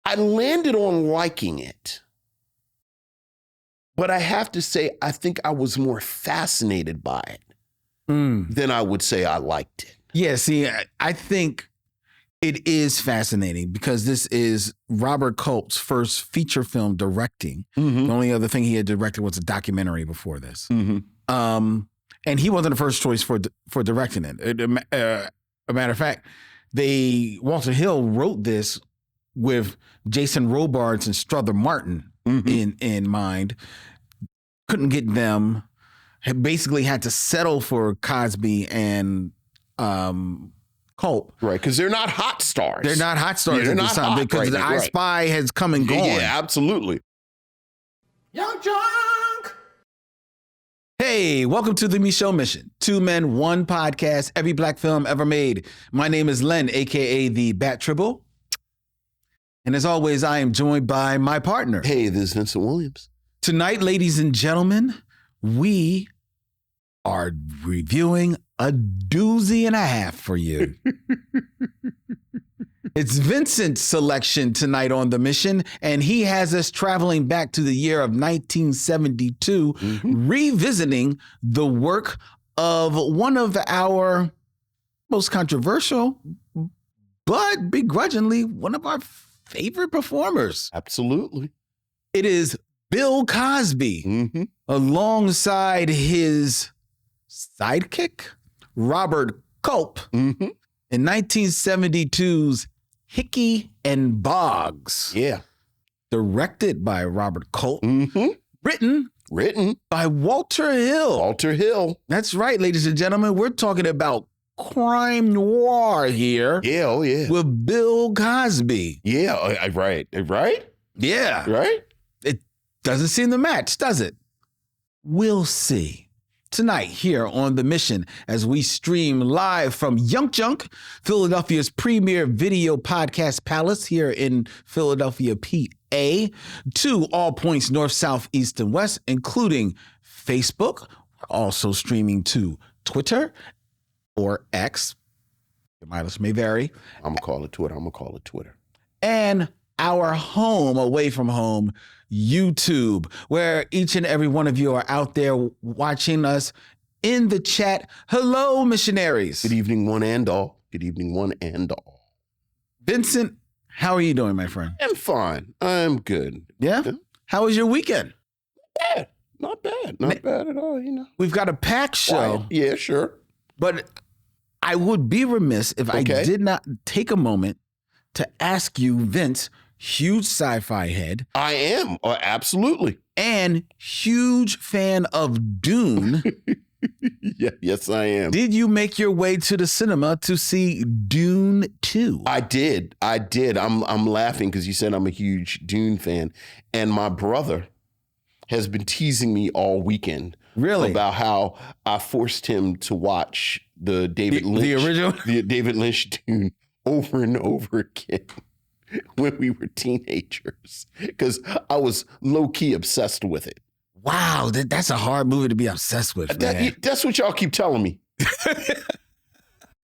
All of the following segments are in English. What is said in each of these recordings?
I landed on liking it. But I have to say, I think I was more fascinated by it than I would say I liked it. Yeah, see, I think it is fascinating because this is Robert Culp's first feature film directing. The only other thing he had directed was a documentary before this. And he wasn't the first choice for directing it. A matter of fact, Walter Hill wrote this with Jason Robards and Strother Martin in mind. Couldn't get them. Basically had to settle for Cosby and Culp. Right, because they're not hot stars. They're not hot stars at this time because the I Spy has come and gone. Yeah, absolutely. YUNKJunk! Hey, welcome to the Micheaux Mission. 2 men, 1 podcast, every black film ever made. My name is Len, a.k.a. the Bat Tribble. And as always, I am joined by my partner. Hey, this is Vincent Williams. Tonight, ladies and gentlemen, we are reviewing a doozy and a half for you. It's Vincent's selection tonight on the mission, and he has us traveling back to the year of 1972, revisiting the work of one of our most controversial, but begrudgingly one of our favorite performers. Absolutely. It is Bill Cosby, alongside his sidekick, Robert Culp, in 1972's Hickey and Boggs. Yeah. Directed by Robert Culp. Written by Walter Hill. Walter Hill. That's right, ladies and gentlemen. We're talking about crime noir here. Yeah, oh yeah. With Bill Cosby. Yeah, right. Yeah. Right? It doesn't seem to match, does it? We'll see. Tonight here on The Mission as we stream live from YUNKJunk, Philadelphia's premier video podcast palace here in Philadelphia, PA, to all points north, south, east, and west, including Facebook. We're also streaming to Twitter or X. Your mileage may vary. I'm going to call it Twitter. And our home, away from home, YouTube, where each and every one of you are out there watching us in the chat. Hello, missionaries. Good evening, one and all. Good evening, one and all. Vincent, how are you doing, my friend? I'm fine. I'm good. Yeah? How was your weekend? Not bad at all, you know. We've got a packed show. Yeah, sure. But I would be remiss if I did not take a moment to ask you, Vince, huge sci-fi head. I am, absolutely. And huge fan of Dune. Yes, I am. Did you make your way to the cinema to see Dune 2? I did. I'm laughing because you said I'm a huge Dune fan. And my brother has been teasing me all weekend. Really? About how I forced him to watch the David Lynch. The original? The David Lynch Dune over and over again when we were teenagers because I was low-key obsessed with it. Wow, that's a hard movie to be obsessed with, man. That's what y'all keep telling me.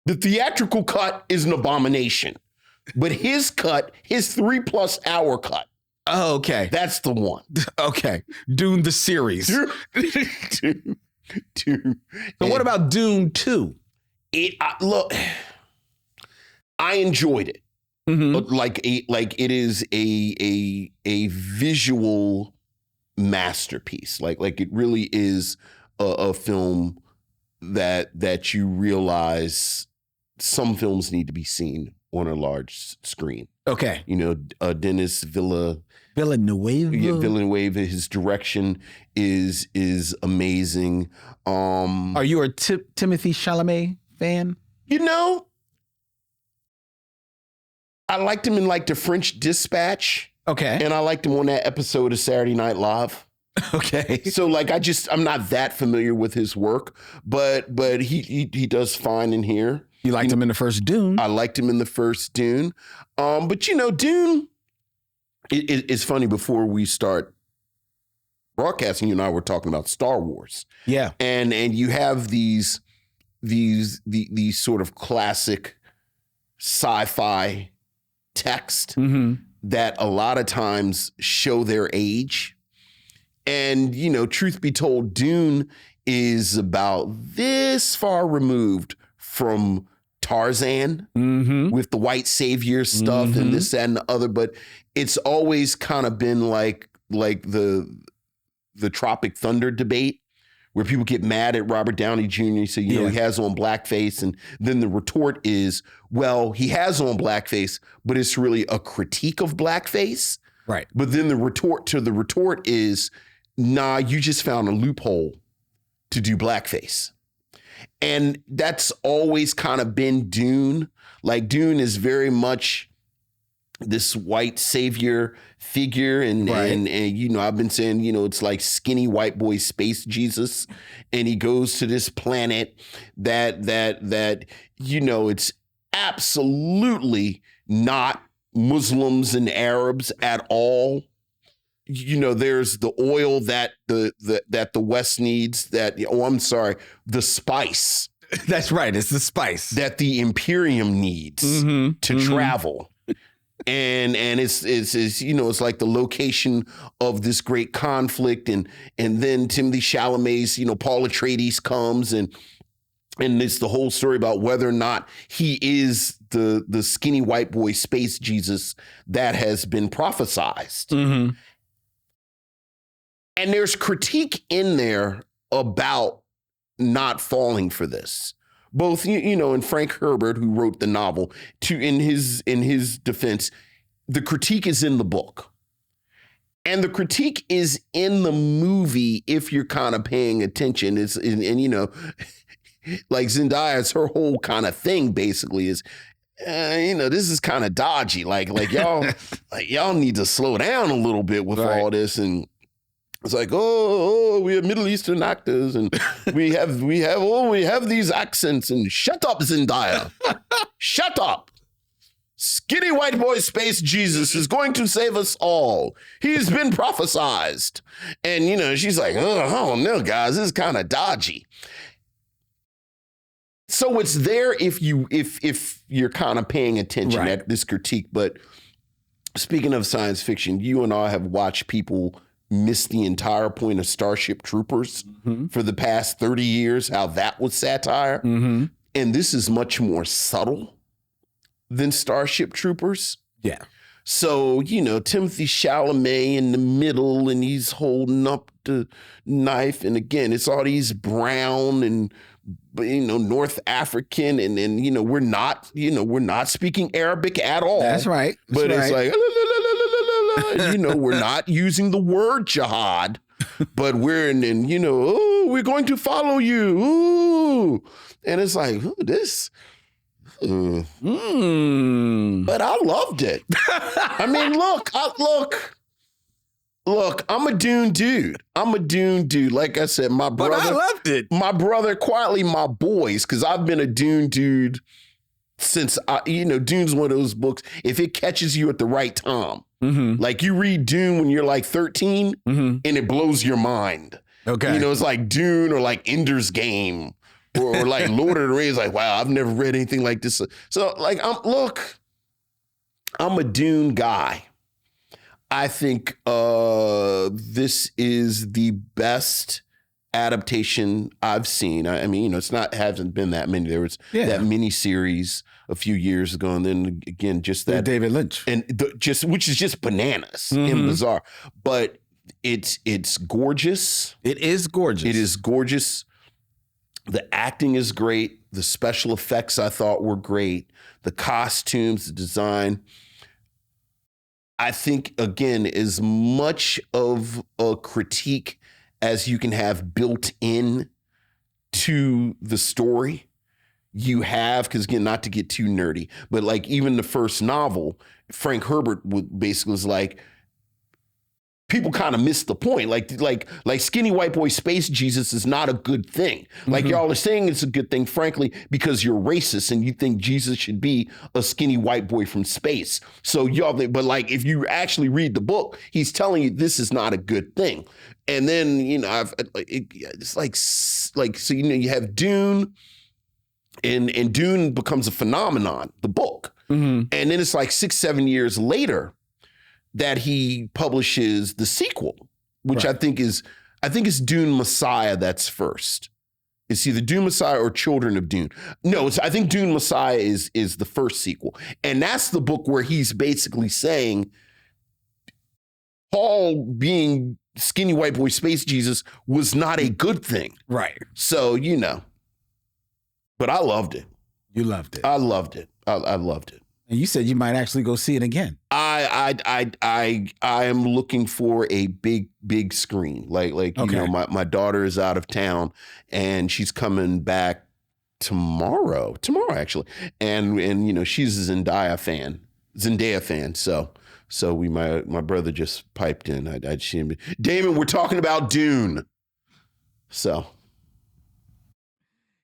The theatrical cut is an abomination, but his cut, his 3+ hour cut. Oh, okay. That's the one. Okay. Dune the series. Dune. So what about Dune 2? Look, I enjoyed it. Like it is a visual masterpiece. Like it really is a film that you realize some films need to be seen on a large screen. Okay. You know, Denis Villeneuve. Villeneuve. His direction is amazing. Are you a Timothy Chalamet fan? You know, I liked him in like The French Dispatch. Okay. And I liked him on that episode of Saturday Night Live. Okay. So like I'm not that familiar with his work, but he does fine in here. You liked him in the first Dune. I liked him in the first Dune. But you know, Dune, it's funny, before we start broadcasting, you and I were talking about Star Wars. Yeah. And you have these sort of classic sci-fi text that a lot of times show their age. And, you know, truth be told, Dune is about this far removed from Tarzan with the white savior stuff and this, that, and the other. But it's always kind of been like the Tropic Thunder debate, where people get mad at Robert Downey Jr. So, you know, he has on blackface. And then the retort is, well, he has on blackface, but it's really a critique of blackface. Right. But then the retort is, nah, you just found a loophole to do blackface. And that's always kind of been Dune. Like, Dune is very much this white savior figure. And you know, I've been saying, you know, it's like skinny white boy space Jesus. And he goes to this planet that, you know, it's absolutely not Muslims and Arabs at all. You know, there's the oil that the West needs, the spice. That's right. It's the spice that the Imperium needs to travel. And it's you know, it's like the location of this great conflict. And then Timothée Chalamet's, you know, Paul Atreides comes and it's the whole story about whether or not he is the skinny white boy space Jesus that has been prophesized. And there's critique in there about not falling for this. Both, you know, and Frank Herbert, who wrote the novel, in his defense, the critique is in the book. And the critique is in the movie if you're kind of paying attention. And you know, like Zendaya's, her whole kind of thing basically is, you know, this is kind of dodgy. Like y'all need to slow down a little bit with all this. And it's like, oh, we are Middle Eastern actors, and we have these accents. And shut up, Zendaya, shut up. Skinny white boy space Jesus is going to save us all. He's been prophesized. And you know, she's like, oh no, guys, this is kind of dodgy. So it's there if you're kind of paying attention at this critique. But speaking of science fiction, you and I have watched people miss the entire point of Starship Troopers for the past 30 years, how that was satire. And this is much more subtle than Starship Troopers. Yeah. So, you know, Timothée Chalamet in the middle, and he's holding up the knife. And again, it's all these brown and, you know, North African, and you know, we're not speaking Arabic at all. That's right. But it's like, you know, we're not using the word jihad, but we're in, you know, oh, we're going to follow you. Ooh. And it's like, this. But I loved it. I mean, look, I'm a Dune dude. Like I said, my brother. But I loved it. My brother, quietly my boys, because I've been a Dune dude since, you know, Dune's one of those books, if it catches you at the right time. Like you read Dune when you're like 13 and it blows your mind. Okay. You know, it's like Dune or like Ender's Game or like Lord of the Rings. Like, wow, I've never read anything like this. So like, I'm a Dune guy. I think this is the best adaptation I've seen. I mean, you know, hasn't been that many. There was that mini series a few years ago, and then again, just that David Lynch, and which is just bananas and bizarre. But it's gorgeous. It is gorgeous. It is gorgeous. The acting is great. The special effects I thought were great. The costumes, the design. I think, again, as much of a critique as you can have built in to the story, you have, because again, not to get too nerdy, but like even the first novel, Frank Herbert basically was like, people kind of missed the point. Like skinny white boy space Jesus is not a good thing. Like y'all are saying it's a good thing, frankly, because you're racist and you think Jesus should be a skinny white boy from space. So but like if you actually read the book, he's telling you this is not a good thing. And then, you know, it's like, so, you know, you have Dune and Dune becomes a phenomenon, the book. And then it's like 6-7 years later, that he publishes the sequel, which Right. I think is Dune Messiah that's first. It's either Dune Messiah or Children of Dune. No, I think Dune Messiah is the first sequel. And that's the book where he's basically saying Paul being skinny white boy space Jesus was not a good thing. Right. So, but I loved it. You loved it. I loved it. I loved it. And you said you might actually go see it again. I am looking for a big screen. Like Okay. my daughter is out of town and she's coming back tomorrow actually. And she's a Zendaya fan. So my brother just piped in. I'd see him. Damon, we're talking about Dune. So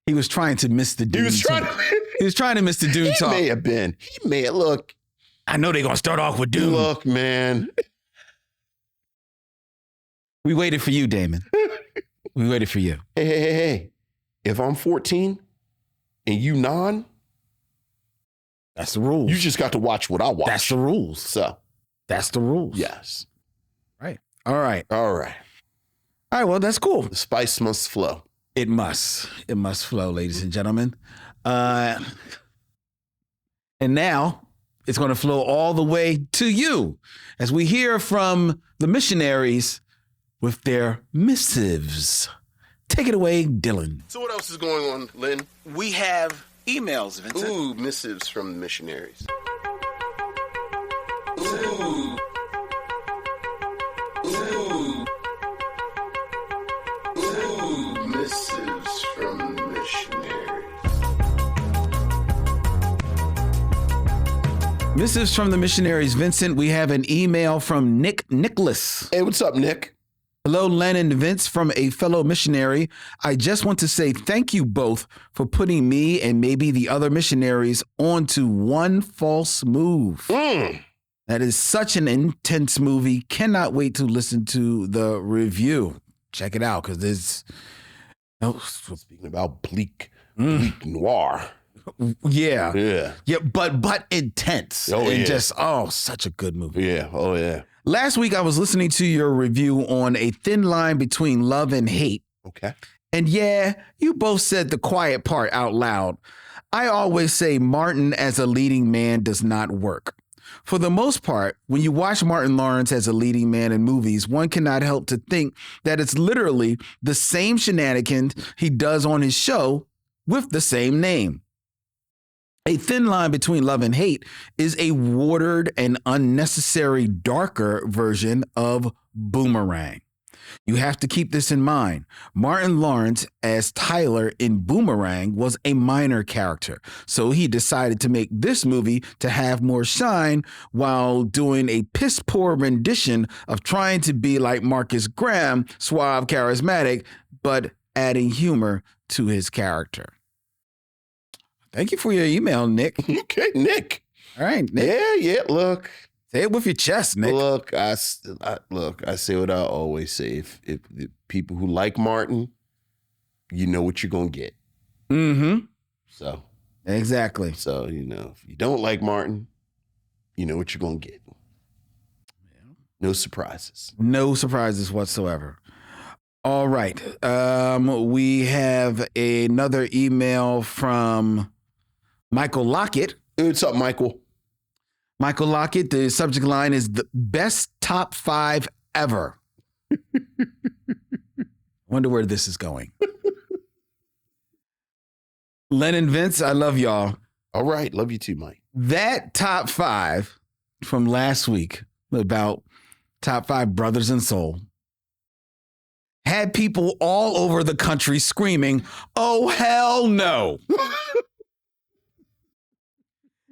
he was trying to miss the Dune. He was trying to miss the Dune talk. He may have been. Look. I know they're gonna start off with Dune. Look, man. We waited for you, Damon. We waited for you. Hey. If I'm 14 and you non, that's the rules. You just got to watch what I watch. That's the rules. So that's the rules. Yes. Right. All right. Well, that's cool. The spice must flow. It must. It must flow, ladies and gentlemen. And now it's going to flow all the way to you as we hear from the missionaries with their missives. Take it away, Dylan. So what else is going on, Lynn? We have emails, Vincent. Ooh, missives from the missionaries. Ooh. Missives from the missionaries. Missives from the missionaries, Vincent. We have an email from Nick Nicholas. Hey, what's up, Nick? Hello, Len and Vince, from a fellow missionary. I just want to say thank you both for putting me and maybe the other missionaries onto One False Move. That is such an intense movie. Cannot wait to listen to the review. Check it out, because there's... Speaking about bleak noir. Yeah, but intense. And just, such a good movie. Yeah. Last week, I was listening to your review on A Thin Line Between Love and Hate. Okay. And you both said the quiet part out loud. I always say Martin as a leading man does not work. For the most part, when you watch Martin Lawrence as a leading man in movies, one cannot help to think that it's literally the same shenanigans he does on his show with the same name. A Thin Line Between Love and Hate is a watered and unnecessary darker version of Boomerang. You have to keep this in mind. Martin Lawrence as Tyler in Boomerang was a minor character, so he decided to make this movie to have more shine while doing a piss-poor rendition of trying to be like Marcus Graham, suave, charismatic, but adding humor to his character. Thank you for your email, Nick. Okay, Nick. All right, Nick. Yeah, look. Say it with your chest, Nick. Look, I say what I always say. If the people who like Martin, you know what you're going to get. Mm-hmm. So. Exactly. So, if you don't like Martin, you know what you're going to get. No surprises. No surprises whatsoever. All right. We have another email from Michael Lockett. Hey, what's up, Michael? Michael Lockett, the subject line is the best top 5 ever. Wonder where this is going. Len and Vince, I love y'all. All right. Love you too, Mike. That top 5 from last week about top 5 brothers in soul had people all over the country screaming, "Oh, hell no."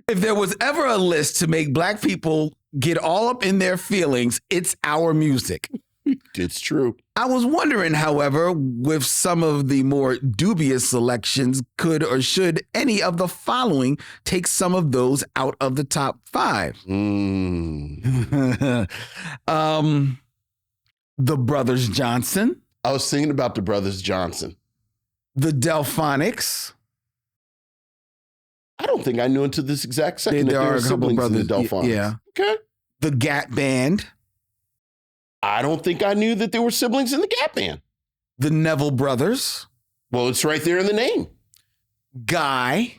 If there was ever a list to make black people get all up in their feelings, it's our music. It's true. I was wondering, however, with some of the more dubious selections, could or should any of the following take some of those out of the top 5? The Brothers Johnson. I was thinking about the Brothers Johnson. The Delphonics. I don't think I knew until this exact second There that are there a are couple siblings brothers. in the Delphonics. Yeah. Okay. The Gap Band. I don't think I knew that there were siblings in the Gap Band. The Neville Brothers. Well, it's right there in the name. Guy.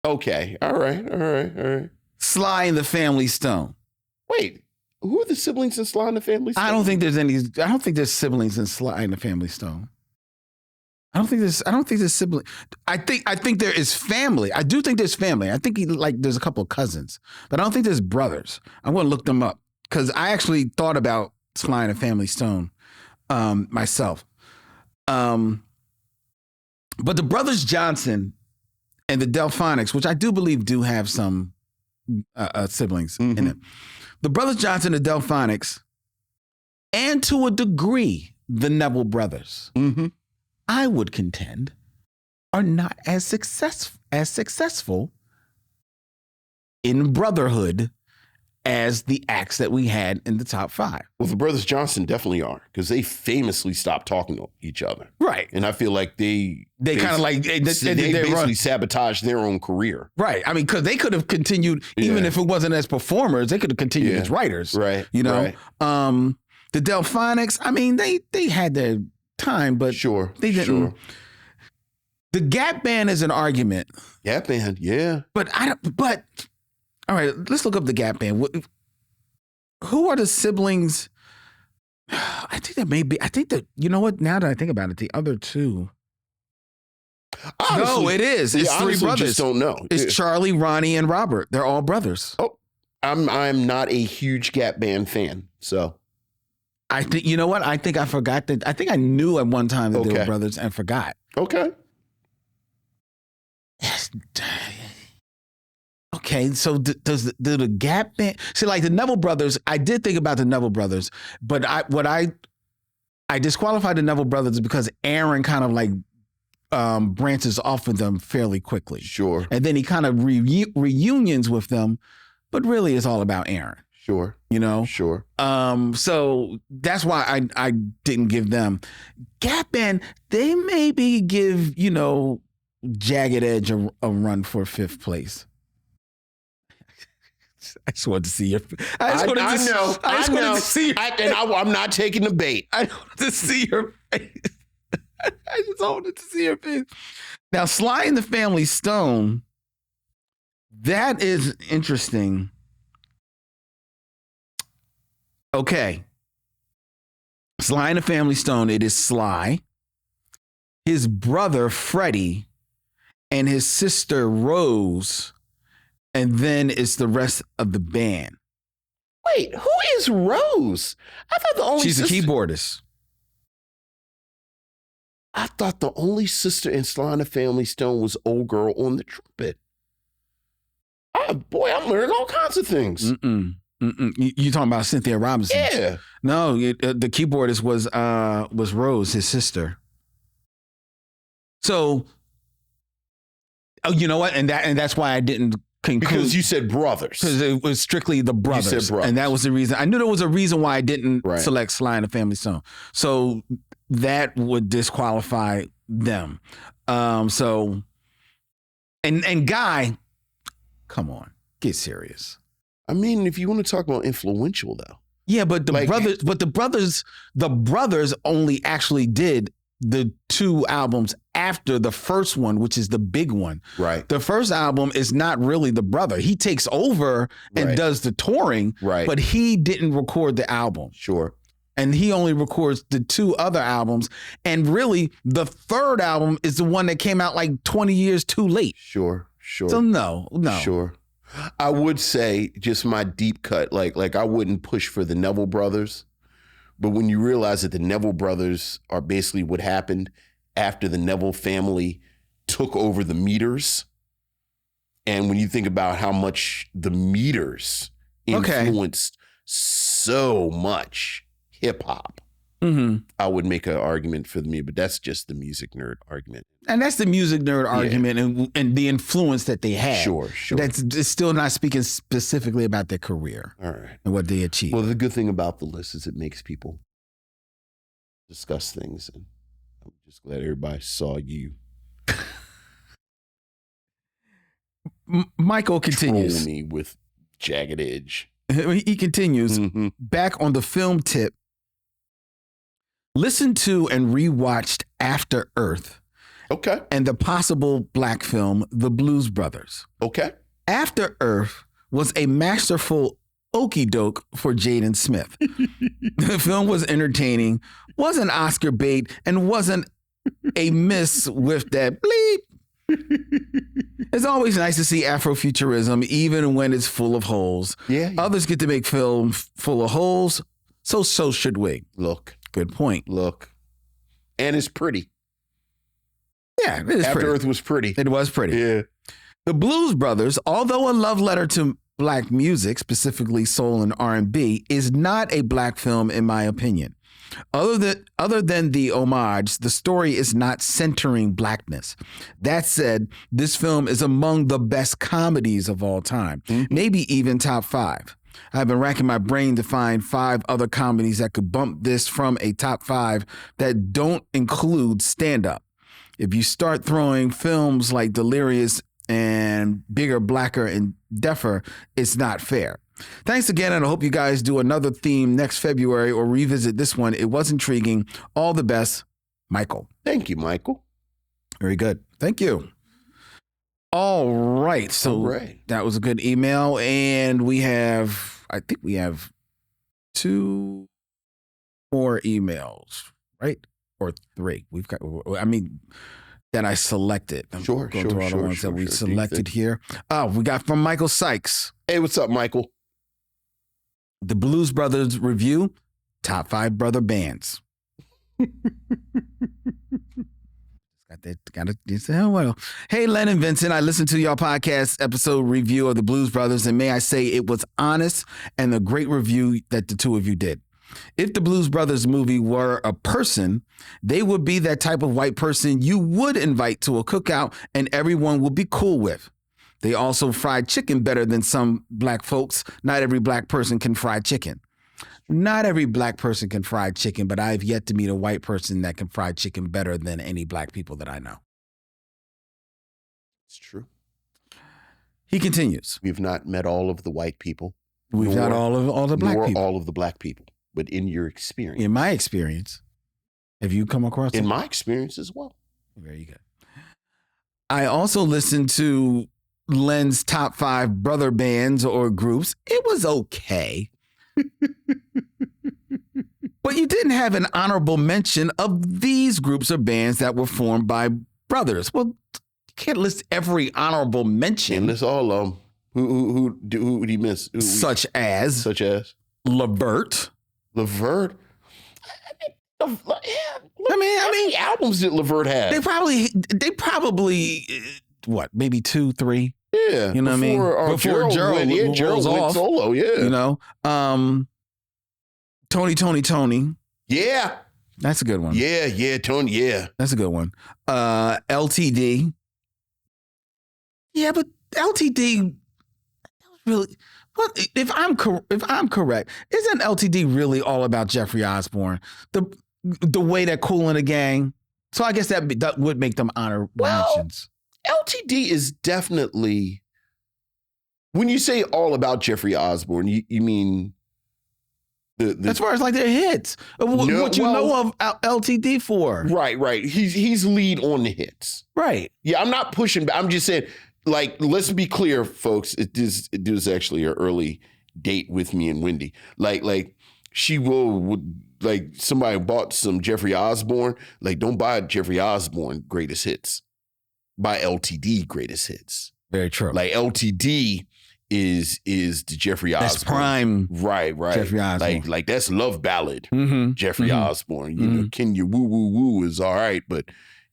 Okay. All right. Sly and the Family Stone. Wait, who are the siblings in Sly and the Family Stone? I don't think there's siblings in Sly and the Family Stone. I don't think there's siblings. I think there is family. I do think there's family. I think there's a couple of cousins, but I don't think there's brothers. I'm going to look them up because I actually thought about Sly and the Family Stone myself. But the Brothers Johnson and the Delphonics, which I do believe do have some siblings in it. The Brothers Johnson and the Delphonics, and to a degree, the Neville Brothers, I would contend, are not as successful in brotherhood as the acts that we had in the top 5. Well, the Brothers Johnson definitely are, because they famously stopped talking to each other. Right. And I feel like they kind of like they basically sabotaged their own career. Right. I mean, because they could have continued, even if it wasn't as performers, they could have continued as writers. Right. You know? Right. The Delphonics, I mean, they had their time, but they didn't. Sure. The Gap Band is an argument. Gap Band, yeah. But all right, let's look up the Gap Band. Who are the siblings? I think that, you know what? Now that I think about it, the other two. Honestly, no, it is. It's 3 brothers. Just don't know. It's Charlie, Ronnie, and Robert. They're all brothers. Oh, I'm not a huge Gap Band fan, so. I think, you know what? I think I forgot that. I think I knew at one time that they were brothers and forgot. Okay. Okay, so does the Gap Band, see, like the Neville Brothers, I did think about the Neville Brothers, but I disqualified the Neville Brothers because Aaron kind of like branches off of them fairly quickly. Sure. And then he kind of reunions with them, but really it's all about Aaron. Sure. You know? Sure. So that's why I didn't give them. Gap Band, they maybe give, you know, Jagged Edge a run for 5th place. I just wanted to see your. I know. To see your I'm not taking the bait. I wanted to see your face. I just wanted to see your face. Now, Sly and the Family Stone. That is interesting. Okay. Sly and the Family Stone. It is Sly, his brother Freddie, and his sister Rose. And then it's the rest of the band. Wait, who is Rose? I thought the only She's a keyboardist. I thought the only sister in Sly and the Family Stone was old girl on the trumpet. Oh boy, I'm learning all kinds of things. You talking about Cynthia Robinson? Yeah. No, the keyboardist was Rose, his sister. So, you know what? And that's why I didn't conclude. Because you said brothers. Because it was strictly the brothers. You said brothers. And that was the reason. I knew there was a reason why I didn't select Sly and the Family Stone. So that would disqualify them. And Guy, come on, get serious. I mean, if you want to talk about influential though. Yeah, but the brothers only actually did the 2 albums after the first one, which is the big one. Right. The first album is not really the brother. He takes over and does the touring, but he didn't record the album. Sure. And he only records the 2 other albums. And really, the 3rd album is the one that came out like 20 years too late. Sure. So no. Sure. I would say just my deep cut, like I wouldn't push for the Neville Brothers. But when you realize that the Neville brothers are basically what happened after the Neville family took over the Meters, and when you think about how much the Meters influenced so much hip hop, I would make an argument for me, but that's just the music nerd argument. And that's the music nerd argument and the influence that they had. Sure. It's still not speaking specifically about their career. All right. And what they achieved. Well, the good thing about the list is it makes people discuss things. And I'm just glad everybody saw you. Michael continues. Troll me with Jagged Edge. He continues, back on the film tip, listen to and rewatched After Earth. Okay. And the possible black film, The Blues Brothers. Okay. After Earth was a masterful okie doke for Jaden Smith. The film was entertaining, wasn't Oscar bait, and wasn't a miss with that bleep. It's always nice to see Afrofuturism, even when it's full of holes. Yeah. Others get to make film full of holes, so should we. Look. Good point. Look. And it's pretty. Yeah, it is After pretty. Earth was pretty. It was pretty. Yeah. The Blues Brothers, although a love letter to black music, specifically soul and R&B, is not a black film in my opinion. Other than the homage, the story is not centering blackness. That said, this film is among the best comedies of all time, maybe even top 5. I've been racking my brain to find 5 other comedies that could bump this from a top 5 that don't include stand-up. If you start throwing films like Delirious and Bigger, Blacker, and Deafer, it's not fair. Thanks again, and I hope you guys do another theme next February or revisit this one. It was intriguing. All the best, Michael. Thank you, Michael. Very good. Thank you. All right. So that was a good email. And I think we have 2 more emails, right? Or 3. We've got, that I selected. I'm going through all the ones that we selected here. Oh, we got from Michael Sykes. Hey, what's up, Michael? The Blues Brothers review, top 5 brother bands. Hey, Len and Vincent, I listened to your podcast episode review of the Blues Brothers, and may I say it was honest and a great review that the 2 of you did. If the Blues Brothers movie were a person, they would be that type of white person you would invite to a cookout and everyone would be cool with. They also fried chicken better than some black folks. Not every black person can fry chicken. Not every black person can fry chicken, but I've yet to meet a white person that can fry chicken better than any black people that I know. It's true. He continues. We've not met all of the white people. We've not all the black people. All of the black people. But in your experience. In my experience. Have you come across In my experience as well. Very good. I also listened to Len's top 5 brother bands or groups. It was okay. But you didn't have an honorable mention of these groups or bands that were formed by brothers. Well, you can't list every honorable mention. And list all of them. Who did he miss? Such as Levert. Levert? I mean, albums did Levert have? They probably what, maybe 2, 3? Yeah. You know what I mean? Before Gerald went solo, yeah. You know? Tony. Yeah. That's a good one. Yeah, Tony, yeah. That's a good one. LTD. Yeah, but LTD really, what if I'm correct, isn't LTD really all about Jeffrey Osborne? The way that Kool and the Gang. So I guess that would make them honor mentions. LTD is definitely, when you say all about Jeffrey Osborne, you mean as far as like their hits, what you know of LTD for? Right. He's lead on the hits. Right. Yeah, I'm not pushing. I'm just saying, like, let's be clear, folks. It is actually an early date with me and Wendy. Like she would like somebody bought some Jeffrey Osborne. Like, don't buy Jeffrey Osborne greatest hits. Buy LTD greatest hits. Very true. Like LTD is the Jeffrey Osborne. That's prime. Right. Jeffrey Osborne. Like that's love ballad. Jeffrey Osborne. You know, Can You Woo Woo Woo is all right, but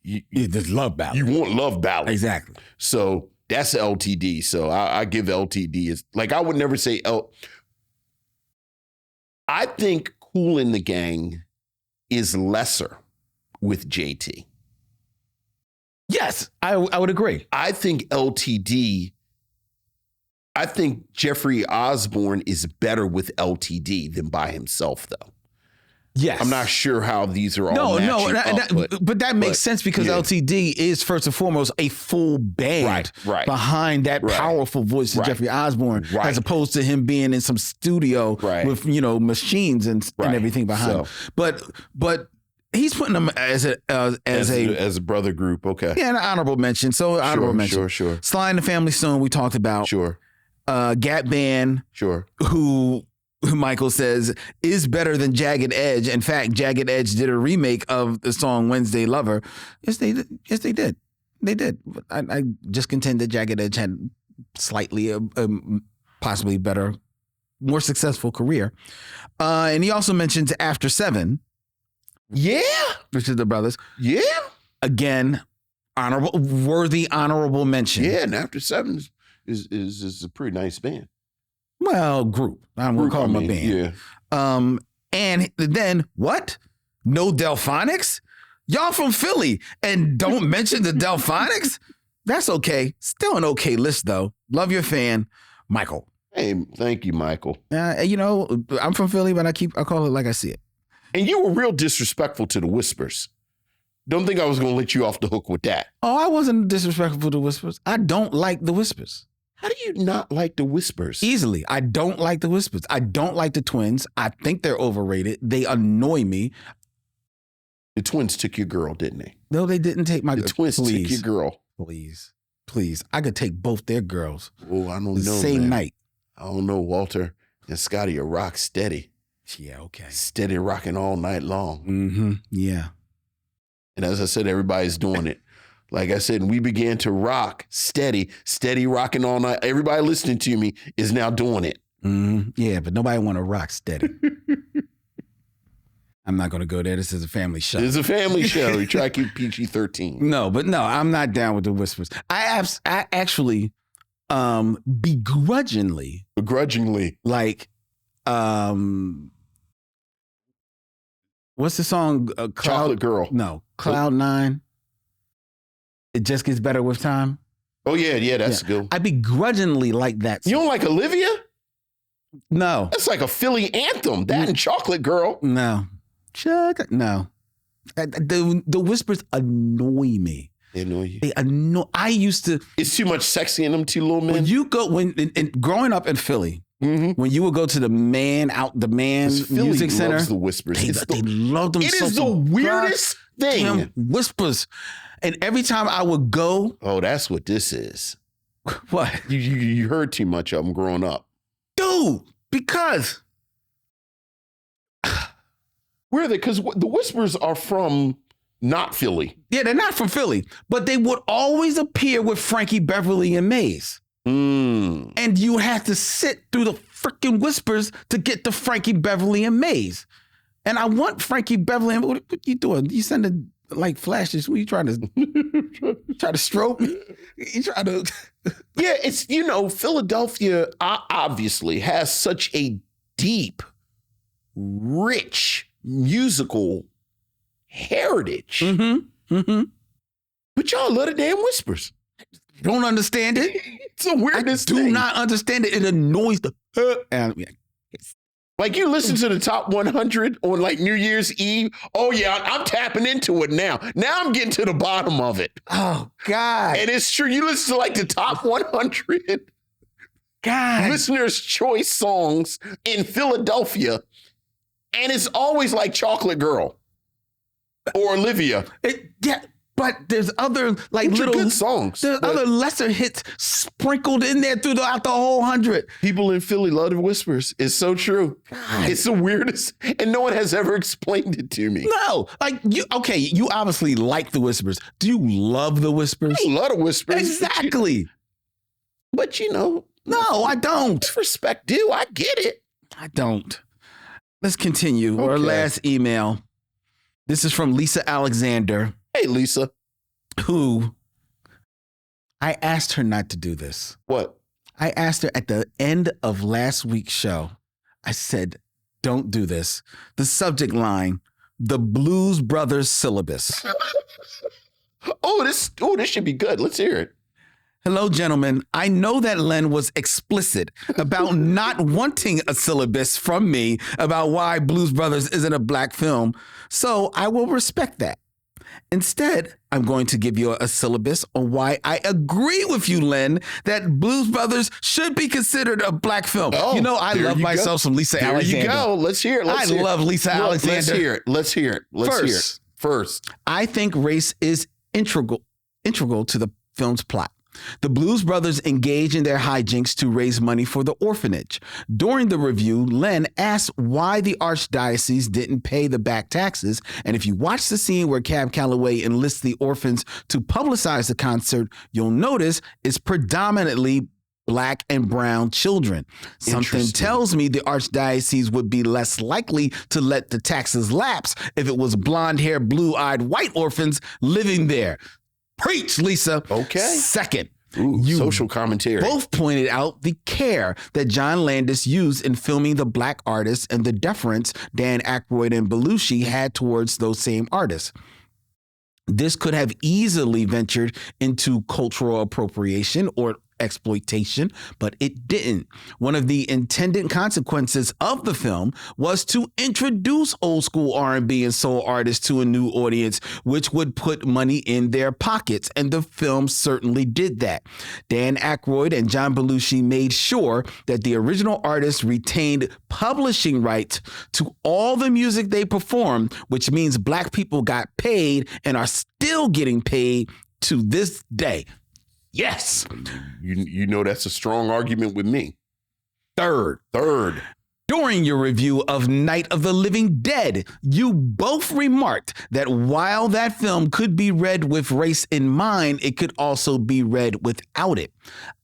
there's love ballad. You want love ballad. Exactly. So that's LTD. So I give LTD is like, I would never say I think Kool and the Gang is lesser with JT. Yes, I would agree. I think Jeffrey Osborne is better with LTD than by himself, though. Yes. I'm not sure how these are all matching up, but that makes sense because LTD is first and foremost a full band behind that powerful voice of Jeffrey Osborne, as opposed to him being in some studio with machines and everything behind him. But he's putting them as a brother group. Okay, yeah, an honorable mention. So honorable mention. Sure. Sly and the Family Stone we talked about. Sure. Gap Band. Sure. Who Michael says is better than Jagged Edge. In fact, Jagged Edge did a remake of the song Wednesday Lover. Yes, they did. They did. I just contend that Jagged Edge had slightly a possibly better, more successful career. And he also mentions After Seven. Yeah. Which is the brothers. Yeah. Again, worthy honorable mention. Yeah, and After Seven is a pretty nice band. Well, group. I'm going to call them a band. Yeah. And then what? No Delphonics? Y'all from Philly and don't mention the Delphonics? That's okay. Still an okay list, though. Love your fan, Michael. Hey, thank you, Michael. I'm from Philly, but I call it like I see it. And you were real disrespectful to the Whispers. Don't think I was going to let you off the hook with that. Oh, I wasn't disrespectful to the Whispers. I don't like the Whispers. How do you not like the Whispers? Easily. I don't like the Whispers. I don't like the Twins. I think they're overrated. They annoy me. The Twins took your girl, didn't they? No, they didn't take my girl. The Twins took your girl. Please. I could take both their girls. Oh, I don't know, same night. I don't know. Walter and Scotty are rock steady. Yeah, okay. Steady rocking all night long. Mm-hmm. Yeah. And as I said, everybody's doing it. Like I said, we began to rock steady rocking all night. Everybody listening to me is now doing it. Mm-hmm. Yeah, but nobody want to rock steady. I'm not going to go there. This is a family show. It's a family show. We try to keep PG-13. No, I'm not down with the Whispers. I actually begrudgingly, like, what's the song? Chocolate Girl. No, Cloud 9. It just gets better with time. Oh, yeah, that's good. I begrudgingly like that song. You don't like Olivia? No. That's like a Philly anthem. That and Chocolate Girl. No. No. The Whispers annoy me. They annoy you? They annoy. I used to. It's too much sexy in them two little men. When you go, growing up in Philly, when you would go to the Man Music Center, loves the Whispers. They love them. It is the weirdest thing. Whispers. And every time I would go. Oh, that's what this is. What? You heard too much of them growing up. Dude, because. Where are they? Because the Whispers are from not Philly. Yeah, they're not from Philly. But they would always appear with Frankie Beverly and Maze. And you had to sit through the freaking Whispers to get to Frankie Beverly and Maze. And I want Frankie Beverly. What you doing? You sending like flashes? What you trying to stroke me? You trying to? Yeah, it's Philadelphia obviously has such a deep, rich musical heritage. But y'all love the damn Whispers. Don't understand it. It's the weirdest thing. I do not understand it. It annoys the like you listen to the top 100 on like New Year's Eve. Oh yeah, I'm tapping into it now. Now I'm getting to the bottom of it. Oh God. And it's true. You listen to like the top 100 listeners' choice songs in Philadelphia, and it's always like Chocolate Girl or Olivia. But there's other like Which little are good songs. There's other lesser hits sprinkled in there throughout the whole 100. People in Philly love the Whispers. It's so true. God. It's the weirdest, and no one has ever explained it to me. No, like you obviously like the Whispers. Do you love the Whispers? I love the Whispers. Exactly. But no, I don't. Respect due. I get it. I don't. Let's continue. Okay. Our last email. This is from Lisa Alexander. Hey, Lisa. Who I asked her not to do this. What? I asked her at the end of last week's show. I said, don't do this. The subject line, the Blues Brothers syllabus. This should be good. Let's hear it. Hello, gentlemen. I know that Len was explicit about not wanting a syllabus from me about why Blues Brothers isn't a black film, so I will respect that. Instead, I'm going to give you a syllabus on why I agree with you, Len, that Blues Brothers should be considered a black film. Oh, you know, I love myself some Lisa Alexander. There you go. Let's hear it. I love Lisa Alexander. Let's hear it. Let's hear it. Let's hear it. First, I think race is integral to the film's plot. The Blues Brothers engage in their hijinks to raise money for the orphanage. During the review, Len asked why the archdiocese didn't pay the back taxes, and if you watch the scene where Cab Calloway enlists the orphans to publicize the concert, you'll notice it's predominantly Black and brown children. Something tells me the archdiocese would be less likely to let the taxes lapse if it was blonde-haired, blue-eyed white orphans living there. Preach, Lisa. Okay. Second, you social commentary. Both pointed out the care that John Landis used in filming the black artists and the deference Dan Aykroyd and Belushi had towards those same artists. This could have easily ventured into cultural appropriation or exploitation, but it didn't. One of the intended consequences of the film was to introduce old school R&B and soul artists to a new audience, which would put money in their pockets, and the film certainly did that. Dan Aykroyd and John Belushi made sure that the original artists retained publishing rights to all the music they performed, which means black people got paid and are still getting paid to this day. Yes. You know that's a strong argument with me. Third. During your review of Night of the Living Dead, you both remarked that while that film could be read with race in mind, it could also be read without it.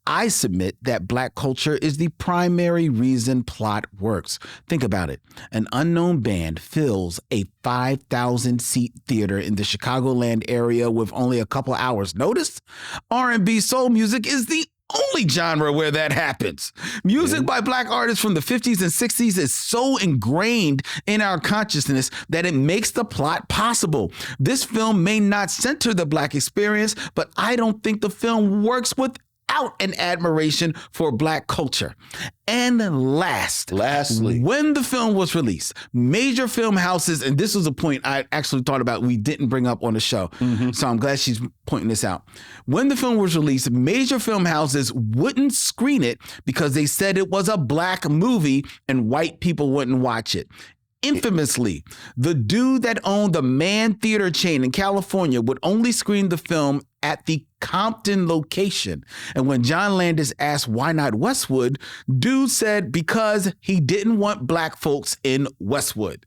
I submit that black culture is the primary reason plot works. Think about it. An unknown band fills a 5,000-seat theater in the Chicagoland area with only a couple hours' notice. R&B soul music is the only genre where that happens. Music by black artists from the 50s and 60s is so ingrained in our consciousness that it makes the plot possible. This film may not center the black experience, but I don't think the film works without an admiration for black culture. And lastly, when the film was released, major film houses, and this was a point I actually thought about we didn't bring up on the show, so I'm glad she's pointing this out. When the film was released, major film houses wouldn't screen it because they said it was a black movie and white people wouldn't watch it. Infamously, the dude that owned the Mann Theater chain in California would only screen the film at the Compton location. And when John Landis asked why not Westwood, dude said because he didn't want black folks in Westwood.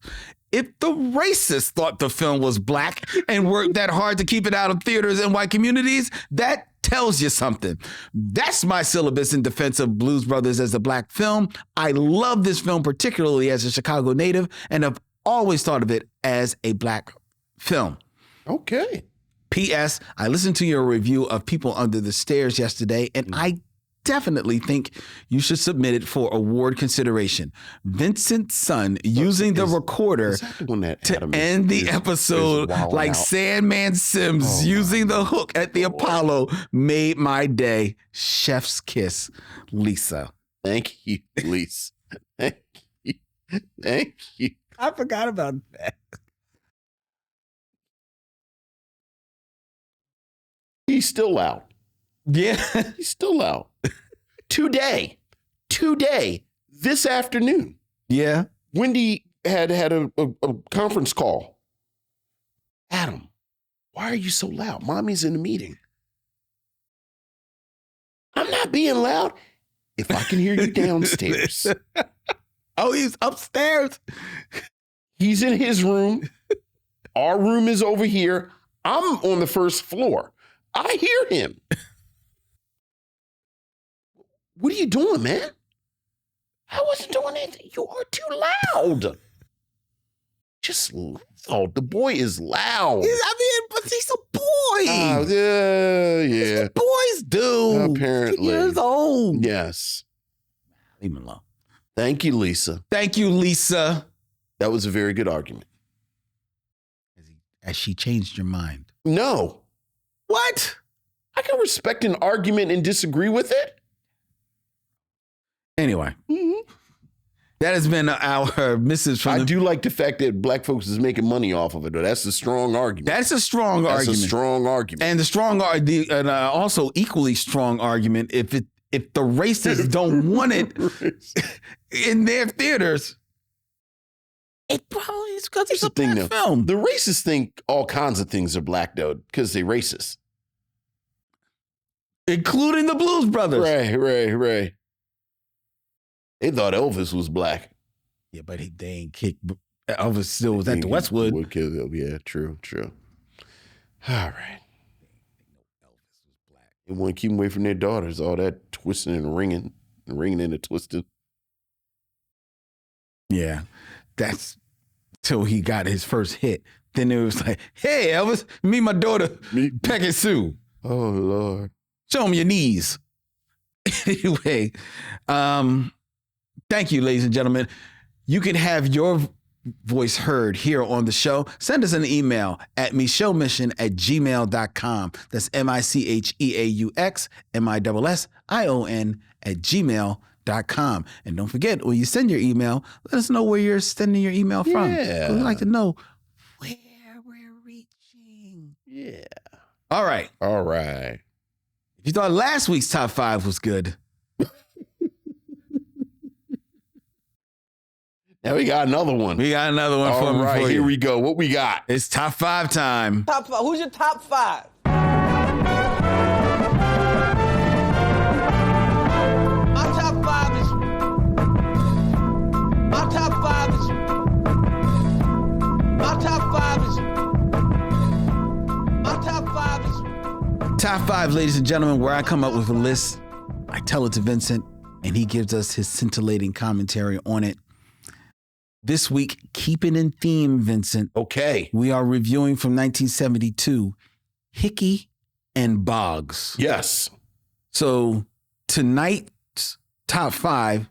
If the racists thought the film was black and worked that hard to keep it out of theaters in white communities, that tells you something. That's my syllabus in defense of Blues Brothers as a black film. I love this film, particularly as a Chicago native, and I've always thought of it as a black film. Okay. P.S. I listened to your review of People Under the Stairs yesterday, and I definitely think you should submit it for award consideration. Vincent's son using the recorder to end the episode like Sandman Sims using the hook at the Apollo made my day. Chef's kiss, Lisa. Thank you, Lisa. Thank you. Thank you. I forgot about that. He's still out. Yeah. He's still out. Today, this afternoon. Yeah. Wendy had a conference call. Adam, why are you so loud? Mommy's in a meeting. I'm not being loud. If I can hear you downstairs. Oh, he's upstairs. He's in his room. Our room is over here. I'm on the first floor. I hear him. What are you doing, man? I wasn't doing anything. You are too loud. Just loud. The boy is loud. But he's a boy. Yeah. That's what boys do. Apparently. 2 years old. Yes. Leave him alone. Thank you, Lisa. Thank you, Lisa. That was a very good argument. Has she changed your mind? No. What? I can respect an argument and disagree with it. Anyway, that has been our Missives from I do like the fact that black folks is making money off of it. That's a strong argument. That's a strong argument. That's a strong argument. And the also equally strong argument, if the racists don't want it in their theaters, it probably is because it's a black film. The racists think all kinds of things are black, though, because they're racist. Including the Blues Brothers. Right. They thought Elvis was black. Yeah, but they ain't kicked. Elvis still was at the Westwood. Yeah, true. All right. Elvis was black. They want to keep them away from their daughters. All that twisting and ringing and twisting. Yeah, that's till he got his first hit. Then it was like, hey, Elvis, meet my daughter, Peggy Sue. Oh, Lord. Show him your knees. Anyway, thank you, ladies and gentlemen. You can have your voice heard here on the show. Send us an email at micheauxmission@gmail.com. That's MICHEAUXMISSION@gmail.com. And don't forget, when you send your email, let us know where you're sending your email from. Yeah. We'd like to know where we're reaching. Yeah. All right. If you thought last week's top 5 was good, now we got another one. for you. Here we go. What we got? It's top 5 time. Top 5. Who's your top 5? My top 5 is. My top 5 is. My top 5 is. My top 5 is. Top 5, ladies and gentlemen, where I come up with a list, I tell it to Vincent, and he gives us his scintillating commentary on it. This week, keeping in theme, Vincent. Okay. We are reviewing from 1972, Hickey and Boggs. Yes. So tonight's top 5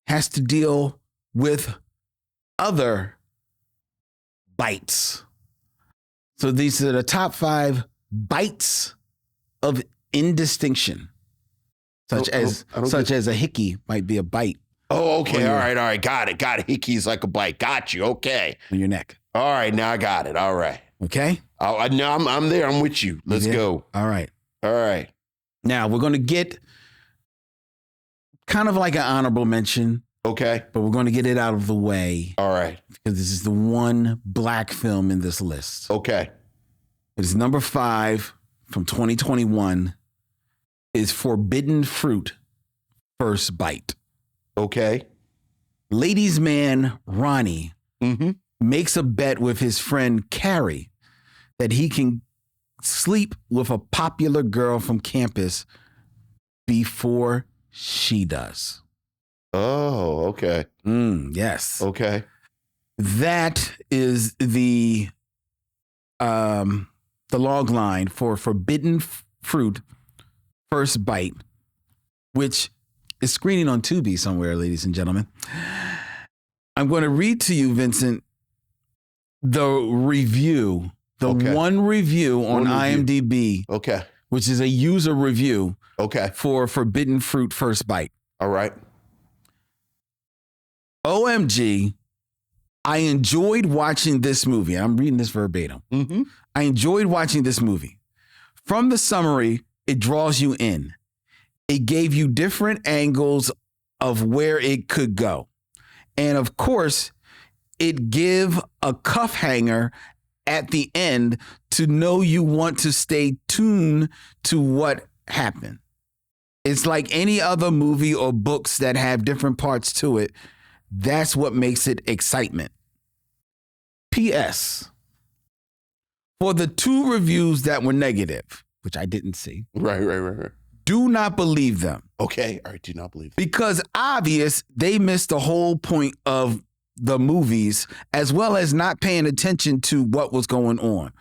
has to deal with other bites. So these are the top 5 bites of indistinction, such as a hickey might be a bite. Oh, okay. All right. Got it. Hickey's like a bite. Got you. Okay. On your neck. All right. Now I got it. All right. Okay. Now I'm there. I'm with you. Let's go. All right. Now we're going to get kind of like an honorable mention. Okay. But we're going to get it out of the way. All right. Because this is the one black film in this list. Okay. It is number 5 from 2021 is Forbidden Fruit, First Bite. Okay. Ladies' man Ronnie makes a bet with his friend Carrie that he can sleep with a popular girl from campus before she does. Oh, okay. Yes. Okay. That is the log line for Forbidden Fruit, First Bite, which is screening on Tubi somewhere, ladies and gentlemen. I'm going to read to you, Vincent, the review, one review on IMDb. Okay. Which is a user review. Okay. For Forbidden Fruit First Bite. All right. OMG, I enjoyed watching this movie. I'm reading this verbatim. I enjoyed watching this movie. From the summary, it draws you in. It gave you different angles of where it could go. And of course, it give a cuff hanger at the end to know you want to stay tuned to what happened. It's like any other movie or books that have different parts to it. That's what makes it excitement. P.S. For the 2 reviews that were negative, which I didn't see. Right. Do not believe them. Okay. All right. Do not believe them. Because obvious, they missed the whole point of the movies, as well as not paying attention to what was going on.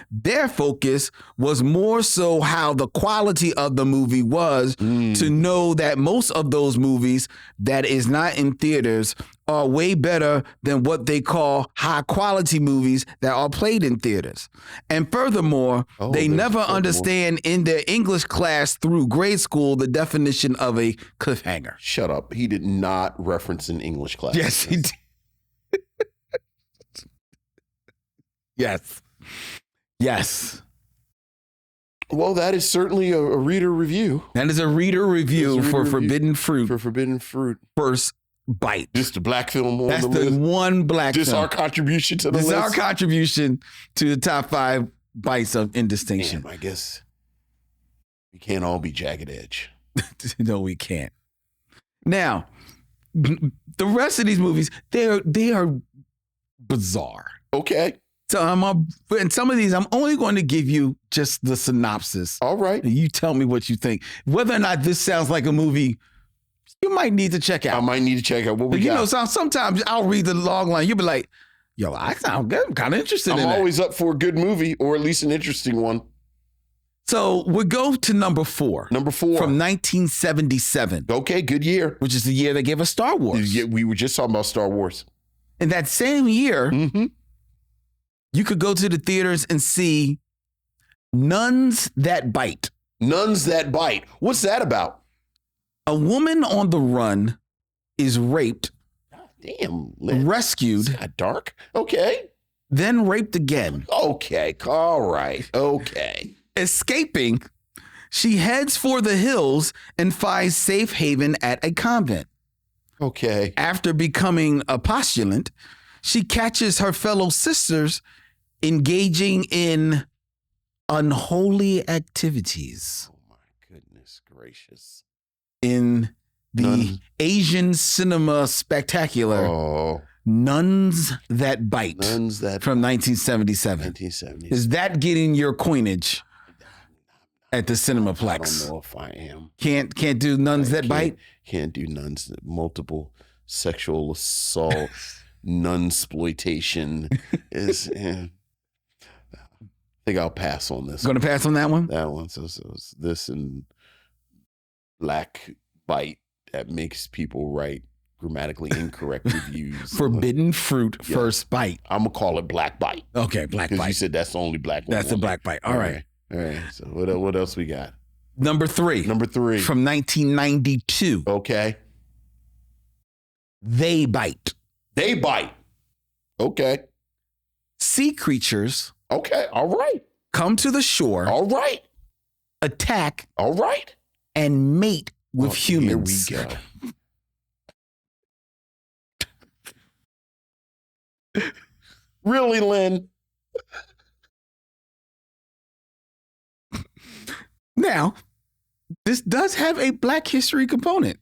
Their focus was more so how the quality of the movie was to know that most of those movies that is not in theaters are way better than what they call high quality movies that are played in theaters. And furthermore, they never understand in their English class through grade school the definition of a cliffhanger. Shut up. He did not reference an English class. Yes, he did. Yes. Yes. Well, that is certainly a reader review. That is a reader review for Forbidden Fruit. For Forbidden Fruit. First bite. Just a black film on That's the the list. one black Just film. our contribution to the This list. is our contribution to the top 5 bites of indistinction. Damn, I guess we can't all be Jagged Edge. No, we can't. Now, the rest of these movies, they are bizarre. Okay. So and some of these, I'm only going to give you just the synopsis. All right. And you tell me what you think. Whether or not this sounds like a movie you might need to check out. I might need to check out what we got. Sometimes I'll read the log line. You'll be like, yo, I sound good. I'm kind of interested in that. I'm always up for a good movie or at least an interesting one. So we'll go to number 4. Number 4. From 1977. Okay, good year. Which is the year they gave us Star Wars. Yeah, we were just talking about Star Wars. In that same year, you could go to the theaters and see Nuns That Bite. Nuns That Bite. What's that about? A woman on the run is raped, Damn. Lynn. rescued, It's kinda dark. Okay. then raped again. Okay. All right. Okay. Escaping, she heads for the hills and finds safe haven at a convent. Okay. After becoming a postulant, she catches her fellow sisters engaging in unholy activities. Oh my goodness gracious. In the Nuns. Asian cinema spectacular, Oh. Nuns That Bite Nuns That from 1977. 1970s. Is that getting your coinage at the I Cinemaplex? don't know if I am. Can't do Nuns That Bite? Can't do nuns. Multiple sexual assault, nunsploitation is. I think I'll pass on this. Going to pass on that one? That one. So it's this and Black Bite that makes people write grammatically incorrect reviews. Forbidden Fruit Yeah. First Bite. I'm gonna call it Black Bite Okay, Black because you Bite. said that's the only black one. That's the Black Bite. All right. All right. So what else we got? Number 3. Number 3. From 1992. Okay. They Bite. They bite. Okay. Sea creatures Okay. All right. come to the shore, All right. attack, All right. and mate with humans. Here we go. Really, Lynn? Now, this does have a Black history component.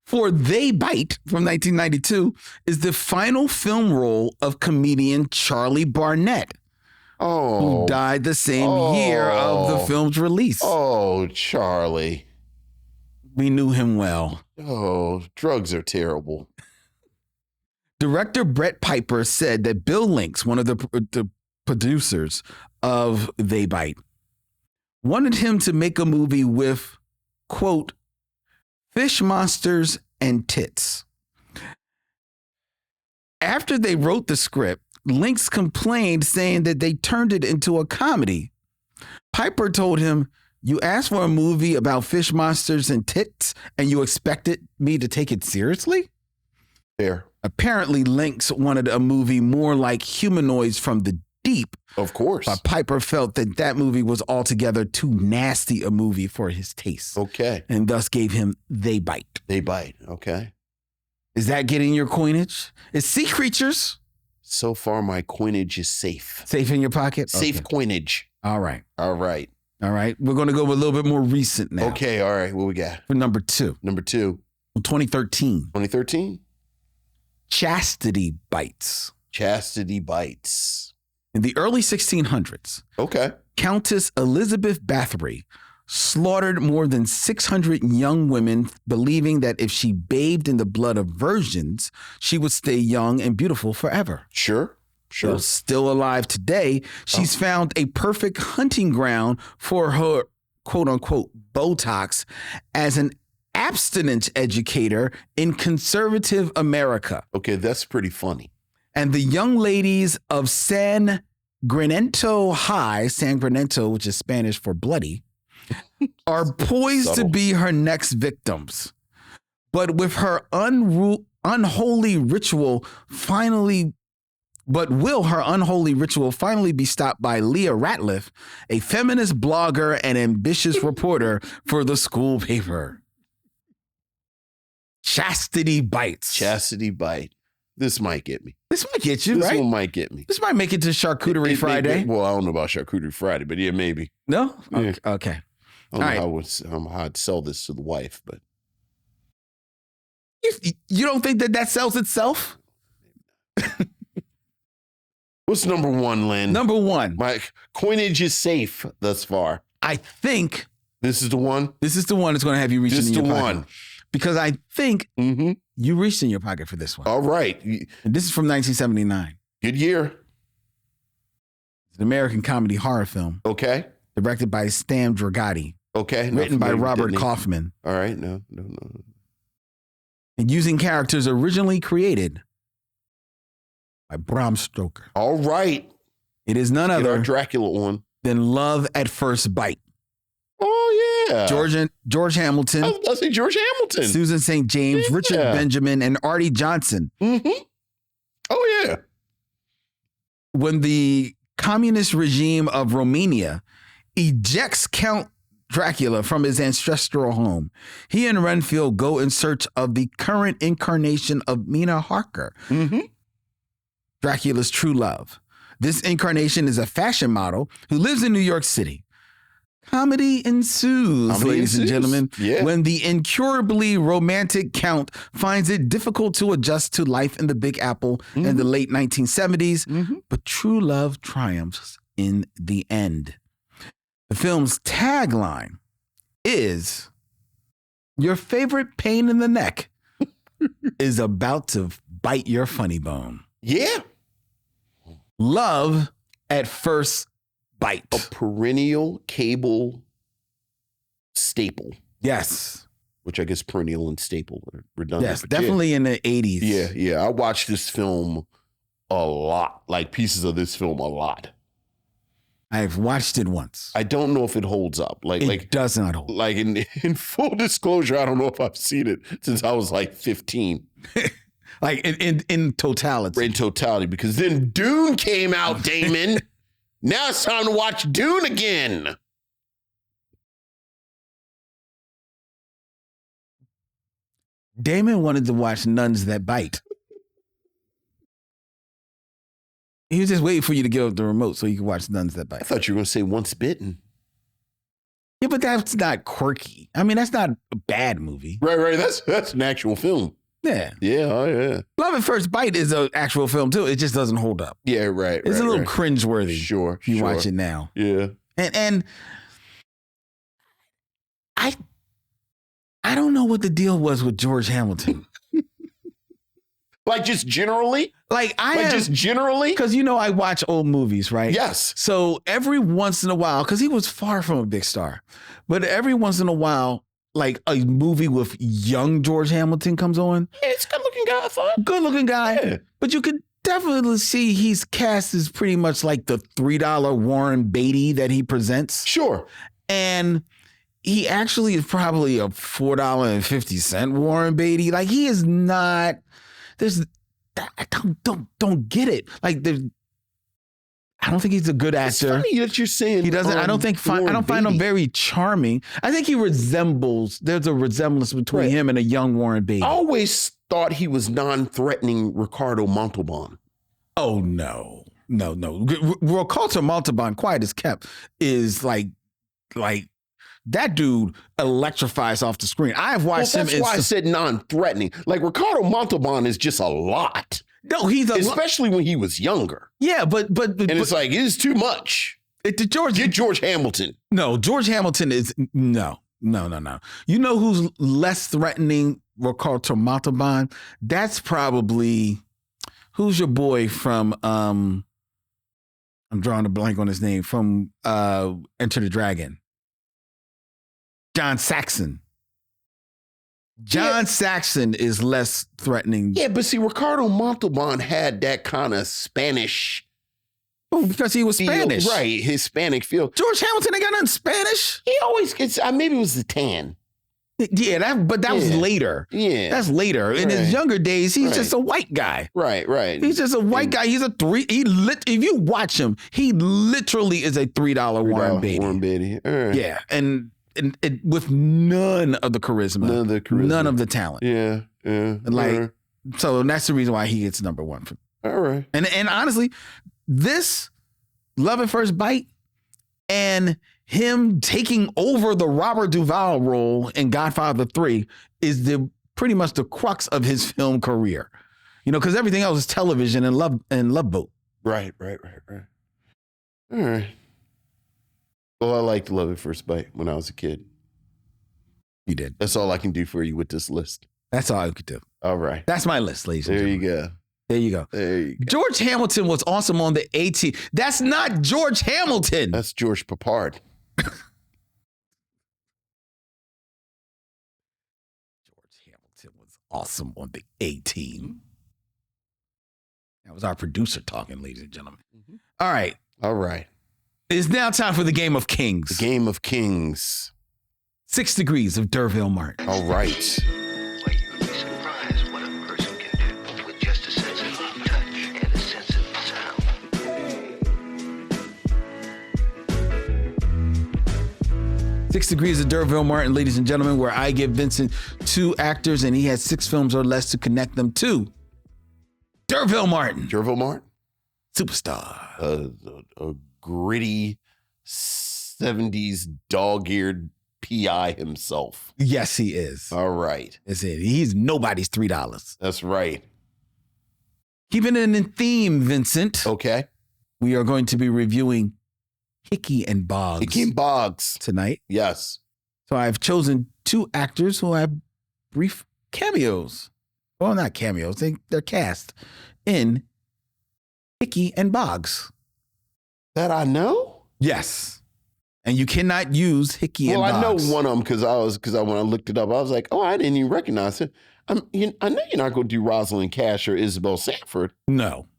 For They Bite from 1992 is the final film role of comedian Charlie Barnett, Oh. who died the same year of the film's release. Oh, Charlie. We knew him well. Oh, drugs are terrible. Director Brett Piper said that Bill Lynx, one of the producers of They Bite, wanted him to make a movie with, quote, fish monsters and tits. After they wrote the script, Lynx complained, saying that they turned it into a comedy. Piper told him, "You asked for a movie about fish monsters and tits, and you expected me to take it seriously?" Fair. Apparently, Lynx wanted a movie more like Humanoids from the Deep, Of course. but Piper felt that that movie was altogether too nasty a movie for his taste, Okay. and thus gave him They Bite. They bite. Okay. Is that getting your coinage? Is Sea Creatures So far, my coinage is safe. safe in your pocket? Safe Okay. coinage. All right. All right. All right. We're going to go a little bit more recent now. Okay. All right. What we got? For number 2, Number 2, 2013, 2013. Chastity Bites. Chastity Bites. In the early 1600s, Okay. Countess Elizabeth Bathory slaughtered more than 600 young women, believing that if she bathed in the blood of virgins, she would stay young and beautiful forever. Sure. Sure. Still alive today, she's found a perfect hunting ground for her quote unquote Botox as an abstinence educator in conservative America. Okay, that's pretty funny. And the young ladies of San Granento High, San Granento, which is Spanish for bloody, are poised Subtle. to be her next victims. But with her unholy ritual finally, will her unholy ritual finally be stopped by Leah Ratliff, a feminist blogger and ambitious reporter for the school paper? Chastity Bites. Chastity Bite. This might get me. This might get you, This right? one might get me. This might make it to Charcuterie Friday. Well, I don't know about Charcuterie Friday, but yeah, maybe. No? Yeah. Okay. I don't All know how I'd sell this to the wife, but You don't think that sells itself? what's number one, Lynn? Number one. My coinage is safe thus far. I think This is the one? this is the one that's going to have you reaching This in your the pocket. one. Because I think Mm-hmm. you reached in your pocket for this one. All right. And this is from 1979. Good year. It's an American comedy horror film Okay. directed by Stan Dragoti, Okay. Not written by familiar with Robert that name. Kaufman, All right. No. and using characters originally created by Bram Stoker. All right. It is none Get our other Dracula one. than Love at First Bite. Oh, yeah. George Hamilton, I say George Hamilton. Susan St. James, Yeah. Richard Benjamin, and Artie Johnson. Mm-hmm. Oh, yeah. When the communist regime of Romania ejects Count Dracula from his ancestral home, he and Renfield go in search of the current incarnation of Mina Harker, Mm-hmm. Dracula's true love. This incarnation is a fashion model who lives in New York City. Comedy ensues, Comedy ladies and ensues. gentlemen, Yeah. when the incurably romantic Count finds it difficult to adjust to life in the Big Apple in the late 1970s, Mm-hmm. but true love triumphs in the end. The film's tagline is, "Your favorite pain in the neck is about to bite your funny bone." Yeah. Love at First Bite. A perennial cable staple, Yes. which I guess perennial and staple are redundant. Yes, but yeah. definitely in the 80s. Yeah. I watched this film a lot, like pieces of this film a lot. I've watched it once. I don't know if it holds up. It does not hold. Like in full disclosure, I don't know if I've seen it since I was like 15 Like in totality. in totality, because then Dune came out, Damon. Now it's time to watch Dune again. Damon wanted to watch Nuns That Bite. He was just waiting for you to give up the remote so you could watch Nuns That I Bite. thought you were going to say Once Bitten. Yeah, but that's not quirky. I mean, that's not a bad movie. Right. That's an actual film. Yeah. Yeah, oh yeah. Love at First Bite is an actual film too. It just doesn't hold up. Yeah, right. It's a little right. cringeworthy. Sure. If you watch it now. Yeah. And I don't know what the deal was with George Hamilton. Like just generally? Like Just generally? because I watch old movies, right? Yes. So every once in a while, because he was far from a big star, but every once in a while, like a movie with young George Hamilton comes on. Yeah, it's a good looking guy, I thought. Good looking guy, Yeah. but you could definitely see he's cast as pretty much like the $3 Warren Beatty that he presents. Sure. And he actually is probably a $4.50 Warren Beatty. Like he is not. I don't get it. Like I don't think he's a good It's actor. funny that you're saying He doesn't. I don't find him very charming. I think he resembles. There's a resemblance between Right. him and a young Warren Beatty. I always thought he was non-threatening Ricardo Montalban. Oh no. Ricardo Montalban, quiet as kept, is like that dude electrifies off the screen. I've watched him. That's why I said non-threatening. Like Ricardo Montalban is just a lot, No, he's especially when he was younger. yeah, but And it's like, it is too much. George. Get George Hamilton. No, George Hamilton is no. You know who's less threatening? Ricardo Montalban. That's probably who's your boy from. I'm drawing a blank on his name from Enter the Dragon. John Saxon. John Saxon is less threatening. Yeah, but see, Ricardo Montalban had that kind of Spanish Oh, because he was feel, Spanish. right? Hispanic feel. George Hamilton ain't got nothing Spanish. He always gets. Maybe it was the tan. Yeah, but that was later. Yeah, That's later. In his younger days, he's just a white guy. Right. He's just a white guy. He's a three. If you watch him, he literally is a $3 Warren Beatty. Warren Beatty. Yeah, and with none of the charisma, none of the talent. Yeah. Like, so that's the reason why he gets number one. All right. And honestly, this Love at First Bite and him taking over the Robert Duvall role in Godfather 3 is pretty much the crux of his film career. Because everything else is television and Love Boat. Right. All right. Well, I liked Love at First Bite when I was a kid. You did. That's all I can do for you with this list. That's all I could do. All right. That's my list, ladies and There gentlemen. you go. There you go. There you go. George Hamilton was awesome on the A-Team. That's not George Hamilton. That's George Papard. George Hamilton was awesome on the A-Team. That was our producer talking, ladies and gentlemen. Mm-hmm. All right. It's now time for the Game of Kings. The Game of Kings. 6 Degrees of D'Urville Martin. All right. Well, you would be surprised what a person can do with just a sensitive touch and a sensitive sound. 6 Degrees of D'Urville Martin, ladies and gentlemen, where I give Vincent 2 actors and he has 6 films or less to connect them to D'Urville Martin. D'Urville Martin. Superstar. A gritty 70s dog-eared PI himself. Yes, he is. All right. That's it. He's nobody's $3. That's right. Keeping it in theme, Vincent. Okay. We are going to be reviewing Hickey and Boggs Hickey and Boggs. tonight. Yes. So I've chosen 2 actors who have brief cameos. Well, not cameos. They're cast in Hickey and Boggs. That I know? Yes. And you cannot use Hickey and Well, I know Boggs. one of them because when I looked it up, I was like, oh, I didn't even recognize it. I know you're not going to do Rosalind Cash or Isabel Sanford. No.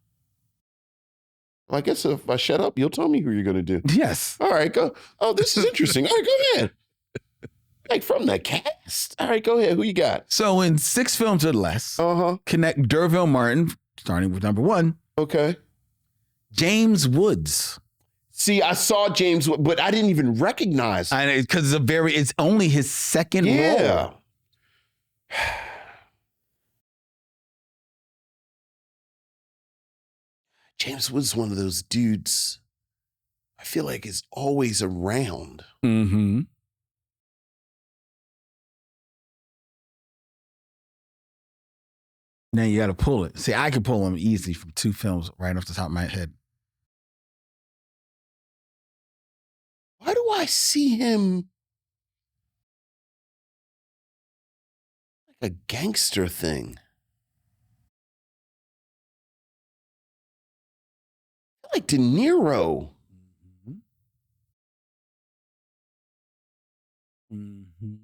Well, I guess if I shut up, you'll tell me who you're going to do. Yes. All right, go. Oh, this is interesting. All right, go ahead. Like from the cast. All right, go ahead. Who you got? So in 6 films or less, connect D'Urville Martin, starting with number 1, Okay. James Woods. See, I saw James, but I didn't even recognize him. Because it's only his second role. James Woods, one of those dudes I feel like is always around. Mm-hmm. Now you got to pull it. See, I could pull him easily from 2 films right off the top of my head. Why do I see him like a gangster thing? I feel like De Niro. Mm-hmm.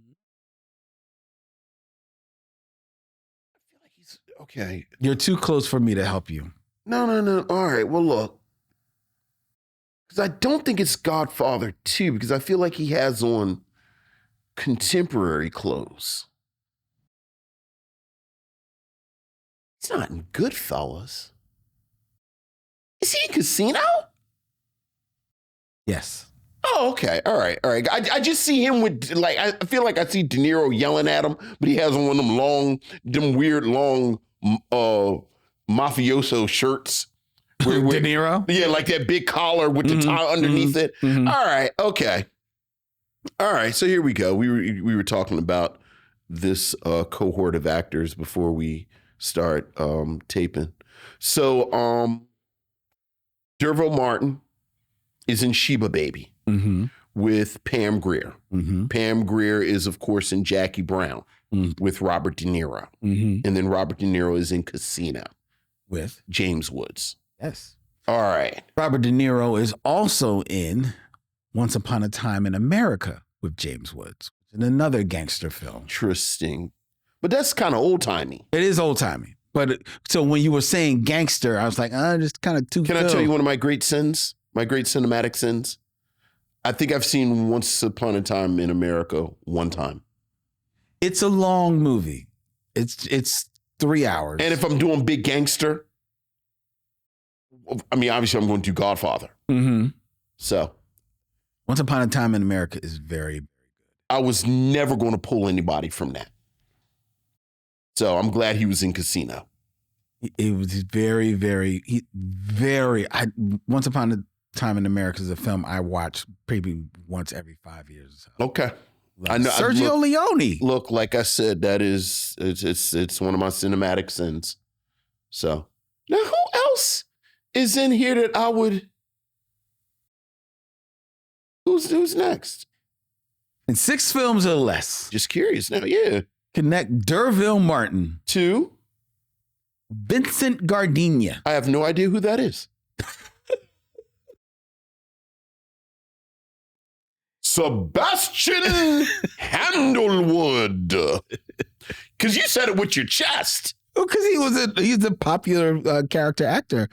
I feel like he's okay. You're too close for me to help you. No. All right. Well, look. Because I don't think it's Godfather 2 because I feel like he has on contemporary clothes. He's not in Goodfellas. Is he in Casino? Yes. Oh, okay. All right. I just see him with, like, I feel like I see De Niro yelling at him, but he has on one of them weird long mafioso shirts. De Niro? Yeah, like that big collar with the tie underneath it. Mm-hmm. All right. Okay. All right. So here we go. We were talking about this cohort of actors before we start taping. So D'Urville Martin is in Sheba Baby with Pam Grier. Pam Grier is, of course, in Jackie Brown with Robert De Niro. And then Robert De Niro is in Casino With? James Woods. Yes. All right. Robert De Niro is also in Once Upon a Time in America with James Woods. and another gangster film. Interesting. But that's kind of old-timey. It is old-timey. But so when you were saying gangster, I was like, just kind of too. Can I tell you one of my great sins? My great cinematic sins? I think I've seen Once Upon a Time in America one time. It's a long movie. It's 3 hours. And if I'm doing big gangster, I mean, obviously I'm going to do Godfather. Mm-hmm. So. Once Upon a Time in America is very, very good. I was never going to pull anybody from that. So I'm glad he was in Casino. It was very, very, Once Upon a Time in America is a film I watch maybe once every 5 years. Or so. Okay. I know Sergio Leone. Look, like I said, it's one of my cinematic sins. So now who else is in here that I would? Who's next? In 6 films or less. Just curious now. Yeah. Connect D'Urville Martin to Vincent Gardenia. I have no idea who that is. Sebastian Handlewood. Because you said it with your chest. Well, because he's a popular character actor.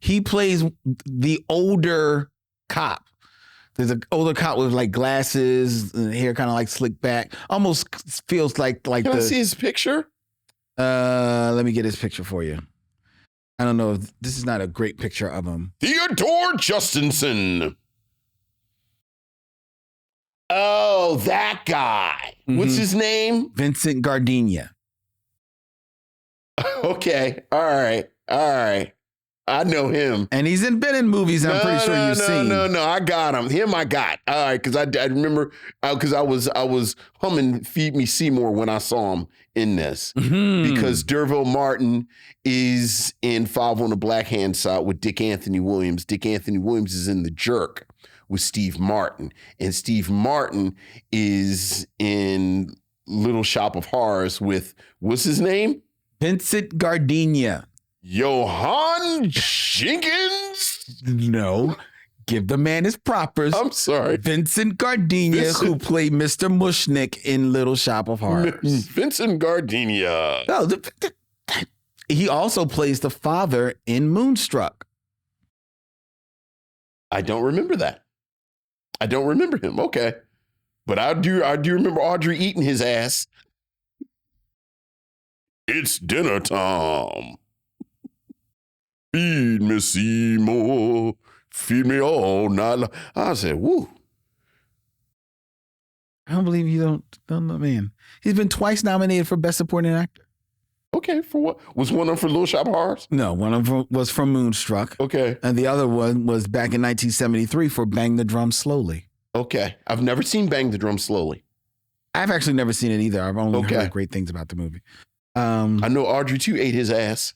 He plays the older cop. There's an older cop with like glasses and hair kind of like slicked back. Almost feels like Can I see his picture? Let me get his picture for you. I don't know if this is not a great picture of him. Theodore Justinson. Oh, that guy. Mm-hmm. What's his name? Vincent Gardenia. Okay. All right. I know him. And he's been in movies I'm pretty sure you've seen. No, I got him. Him I got. All right, because I remember, because I was humming Feed Me Seymour when I saw him in this. Mm-hmm. Because D'Urville Martin is in Five on the Black Hand Side with Dick Anthony Williams. Dick Anthony Williams is in The Jerk with Steve Martin. And Steve Martin is in Little Shop of Horrors with, what's his name? Vincent Gardenia. Johann Jenkins? No. Give the man his propers. I'm sorry. Vincent Gardenia, who played Mr. Mushnick in Little Shop of Horrors. Vincent Gardenia. No, he also plays the father in Moonstruck. I don't remember that. I don't remember him. Okay. But I do remember Audrey eating his ass. It's dinner time. Feed me, Seymour. Feed me all night long. I said, woo. I don't believe you don't know, man. He's been twice nominated for Best Supporting Actor. Okay, for what? Was one of them for Little Shop of Horrors? No, one of them was for Moonstruck. Okay. And the other one was back in 1973 for Bang the Drum Slowly. Okay. I've never seen Bang the Drum Slowly. I've actually never seen it either. I've only heard great things about the movie. I know Audrey too ate his ass.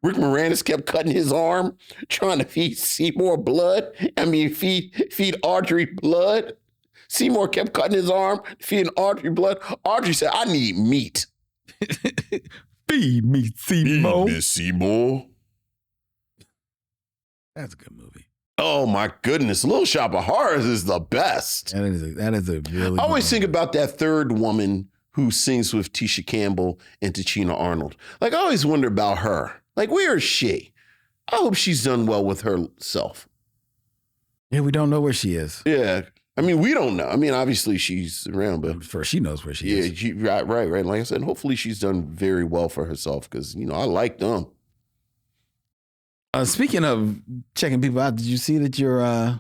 Rick Moranis kept cutting his arm, trying to feed Seymour blood. Feed Audrey blood. Seymour kept cutting his arm, feeding Audrey blood. Audrey said, I need meat. Feed me, Seymour. Feed me, Seymour. That's a good movie. Oh, my goodness. Little Shop of Horrors is the best. That is a really I always think about that third woman who sings with Tisha Campbell and Tichina Arnold. Like, I always wonder about her. Like, where is she? I hope she's done well with herself. Yeah, we don't know where she is. Yeah. I mean, we don't know. I mean, obviously she's around, but first she knows where she is. Yeah, right. Like I said, hopefully she's done very well for herself because, I like them. Speaking of checking people out, did you see that your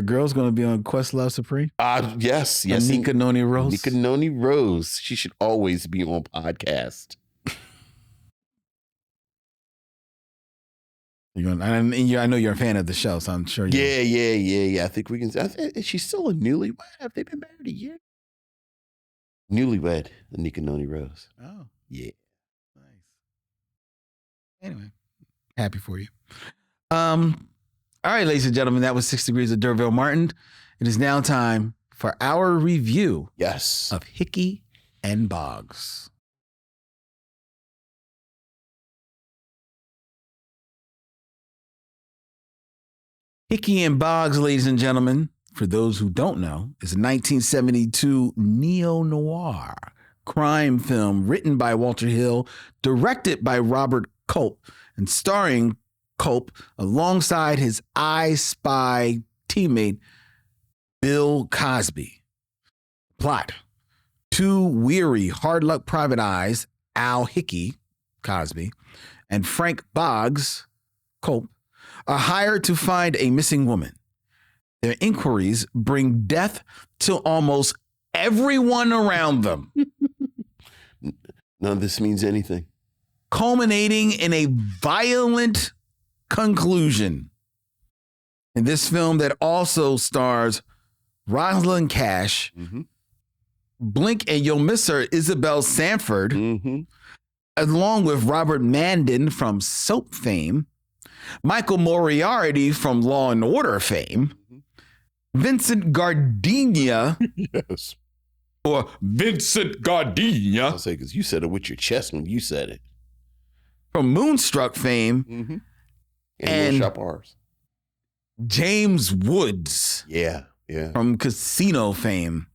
girl's going to be on Questlove Supreme? Yes. Nika Noni Rose. Nika Noni Rose. She should always be on podcast. I know you're a fan of the show, so I'm sure. Yeah. I think we can. She's still a newlywed. Have they been married a year? Newlywed, Nika Noni Rose. Oh, yeah, nice. Anyway, happy for you. All right, ladies and gentlemen, that was 6 Degrees of D'Urville Martin. It is now time for our review. Yes, of Hickey and Boggs. Hickey and Boggs, ladies and gentlemen, for those who don't know, is a 1972 neo-noir crime film written by Walter Hill, directed by Robert Culp, and starring Culp alongside his I Spy teammate, Bill Cosby. Plot: two weary, hard-luck private eyes, Al Hickey, Cosby, and Frank Boggs, Culp, are hired to find a missing woman. Their inquiries bring death to almost everyone around them, None of this means anything. culminating in a violent conclusion. In this film that also stars Rosalind Cash, blink and you'll miss her, Isabel Sanford, along with Robert Mandan from Soap fame, Michael Moriarty from Law and Order fame, Vincent Gardenia, Yes. or Vincent Gardenia I'll say, because you said it with your chest when you said it. from Moonstruck fame, And Shop Ours. James Woods Yeah. Yeah. from Casino fame.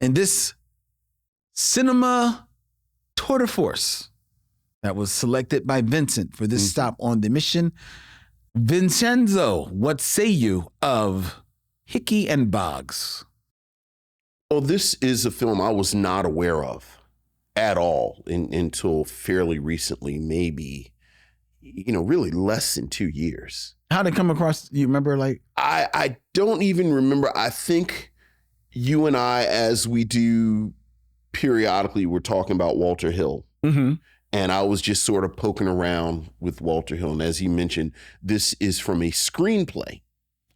And this cinema tour de force that was selected by Vincent for this stop on the mission. Vincenzo, what say you of Hickey and Boggs? Well, this is a film I was not aware of at all until fairly recently, maybe, really less than 2 years. How did it come across? You remember, like, I don't even remember. I think you and I, as we do periodically, we're talking about Walter Hill. And I was just sort of poking around with Walter Hill. And as he mentioned, this is from a screenplay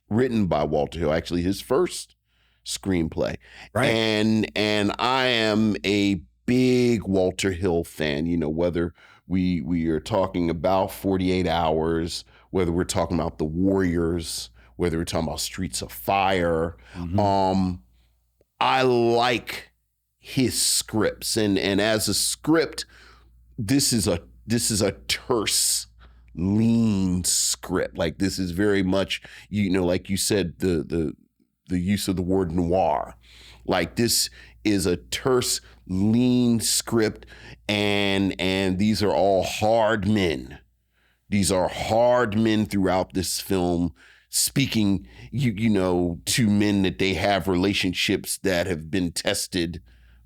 written by Walter Hill, actually his first screenplay. Right. And I am a big Walter Hill fan, whether we are talking about 48 Hours, whether we're talking about The Warriors, whether we're talking about Streets of Fire. I like his scripts. And as a script, this is a terse, lean script. Like, this is very much, like you said, the use of the word noir. Like, this is a terse, lean script, and these are all hard men. These are hard men throughout this film, speaking, to men that they have relationships that have been tested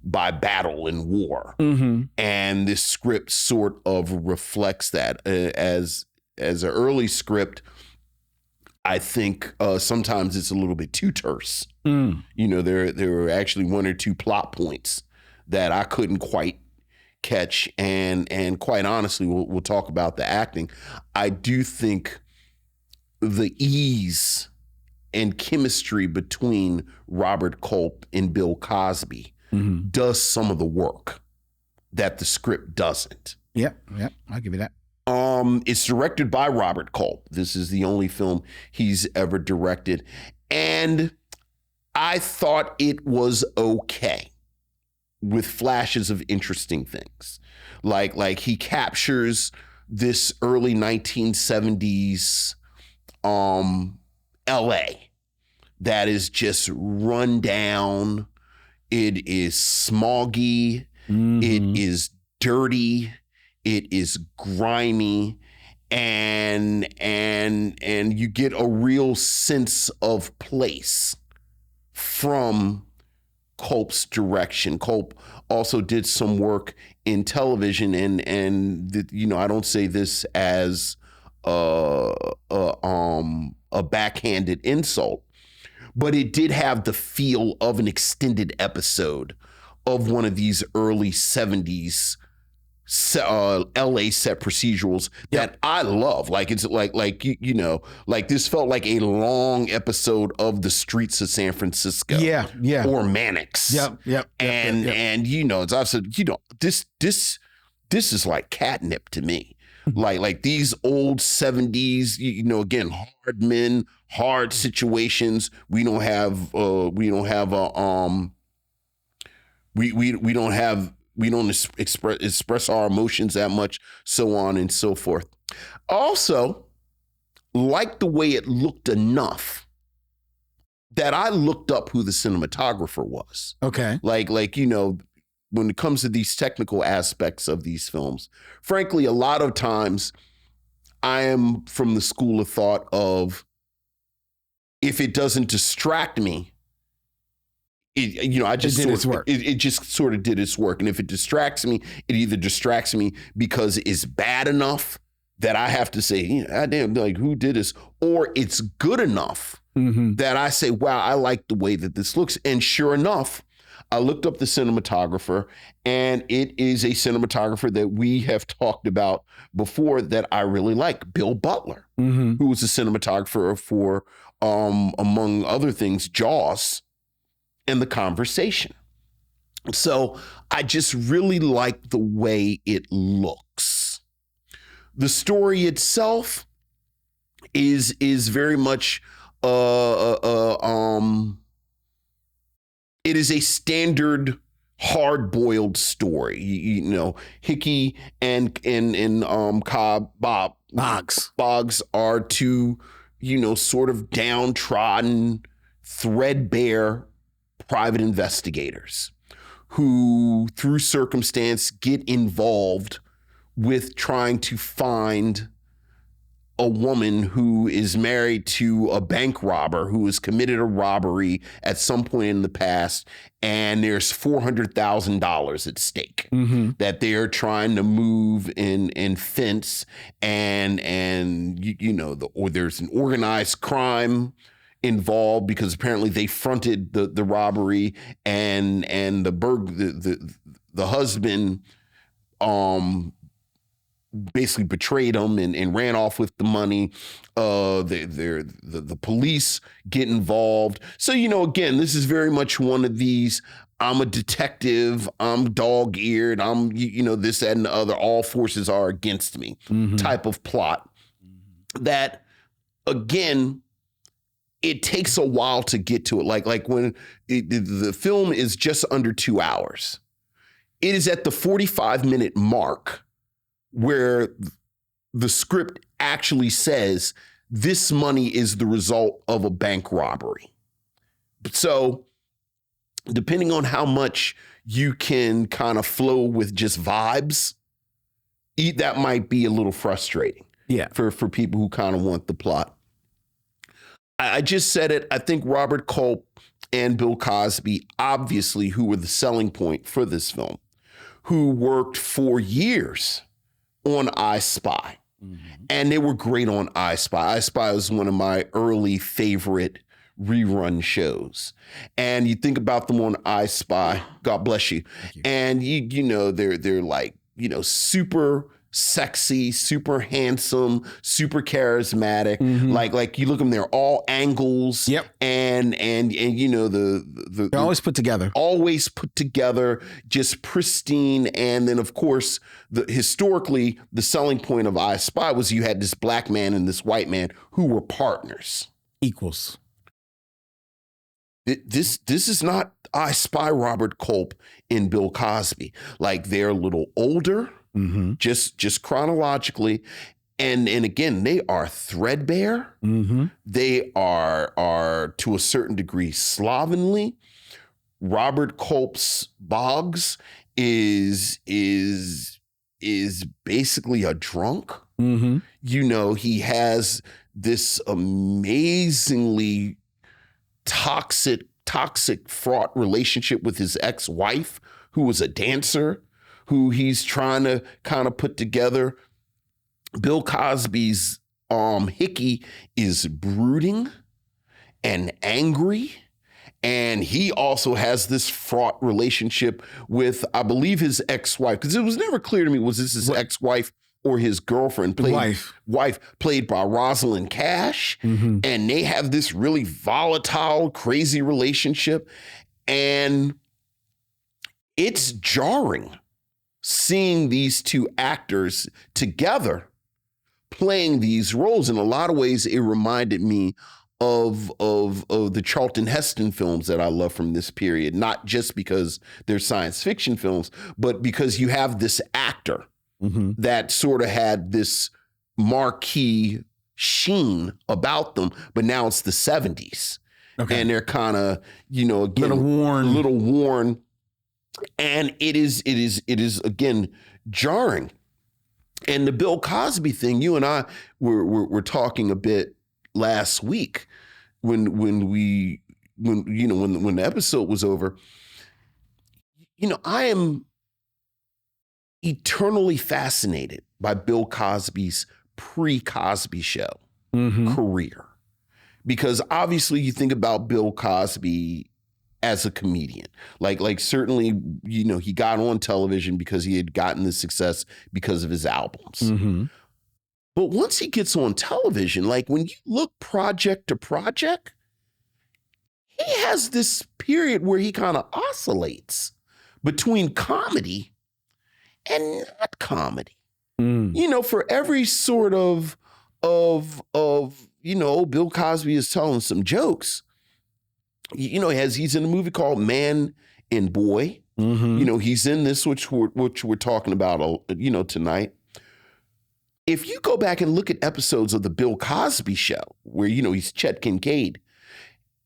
by battle and war. And this script sort of reflects that. As an early script, I think sometimes it's a little bit too terse. There were actually one or two plot points that I couldn't quite catch. And quite honestly, we'll talk about the acting. I do think the ease and chemistry between Robert Culp and Bill Cosby does some of the work that the script doesn't. Yep, I'll give you that. It's directed by Robert Culp. This is the only film he's ever directed. And I thought it was okay, with flashes of interesting things. Like he captures this early 1970s LA that is just run down. It is smoggy. It is dirty. It is grimy, and you get a real sense of place from Culp's direction. Culp also did some work in television, and I don't say this as a backhanded insult, but it did have the feel of an extended episode of one of these early 70s LA set procedurals that I love. Like, it's like this felt like a long episode of The Streets of San Francisco. Or Mannix. Yep. And it's also, this is like catnip to me. like these old 70s, again, hard men, hard situations. We don't express our emotions that much, so on and so forth. Also, liked the way it looked enough that I looked up who the cinematographer was. Okay. Like, you know, when it comes to these technical aspects of these films, frankly, a lot of times I am from the school of thought of, if it doesn't distract me, I just it just sort of did its work. And if it distracts me, it either distracts me because it's bad enough that I have to say, damn, like, who did this? Or it's good enough that I say, wow, I like the way that this looks. And sure enough, I looked up the cinematographer, and it is a cinematographer that we have talked about before that I really like, Bill Butler, who was a cinematographer for, among other things, Jaws and The Conversation. So I just really like the way it looks. The story itself is very much it is a standard hard-boiled story. You know, Hickey and Boggs are two, you know, sort of downtrodden, threadbare private investigators who, through circumstance, get involved with trying to find a woman who is married to a bank robber who has committed a robbery at some point in the past, and there's $400,000 at stake that they're trying to move and fence, and or there's an organized crime involved because apparently they fronted the robbery, and the husband basically betrayed them and ran off with the money. The police get involved. So, you know, again, this is very much one of these, I'm a detective, I'm dog-eared, I'm, this, that, and the other, all forces are against me type of plot that, again, it takes a while to get to it. Like when the film is just under 2 hours, it is at the 45-minute mark where the script actually says this money is the result of a bank robbery. So depending on how much you can kind of flow with just vibes, that might be a little frustrating. Yeah. For people who kind of want the plot. I just said it. I think Robert Culp and Bill Cosby, obviously, who were the selling point for this film, who worked for years on I Spy. And they were great on I Spy. I Spy was one of my early favorite rerun shows. And you think about them on I Spy, God bless you. And they're like, super sexy, super handsome, super charismatic. Like you look at them, they're all angles. Yep. And they're always put together. Always put together, just pristine. And then of course, historically, the selling point of I Spy was you had this black man and this white man who were partners. Equals. This is not I Spy Robert Culp and Bill Cosby. Like, they're a little older. Just chronologically. And again, they are threadbare. They are to a certain degree slovenly. Robert Culp's Boggs is basically a drunk. He has this amazingly toxic, fraught relationship with his ex-wife, who was a dancer, who he's trying to kind of put together. Bill Cosby's Hickey is brooding and angry. And he also has this fraught relationship with, I believe, his ex-wife. Because it was never clear to me, was this his ex-wife or his girlfriend? Wife played by Rosalind Cash. And they have this really volatile, crazy relationship. And it's jarring seeing these two actors together playing these roles. In a lot of ways, it reminded me of the Charlton Heston films that I love from this period, not just because they're science fiction films, but because you have this actor that sort of had this marquee sheen about them, but now it's the 70s. Okay. And they're kind of, again, little worn. And it is again jarring. And the Bill Cosby thing, you and I were talking a bit last week when the episode was over. I am eternally fascinated by Bill Cosby's pre-Cosby Show career, because obviously you think about Bill Cosby as a comedian, like certainly, he got on television because he had gotten the success because of his albums. But once he gets on television, like when you look project to project, he has this period where he kind of oscillates between comedy and not comedy. For every sort of Bill Cosby is telling some jokes. He's in a movie called Man and Boy. He's in this, which we're talking about, tonight. If you go back and look at episodes of the Bill Cosby Show, where he's Chet Kincaid,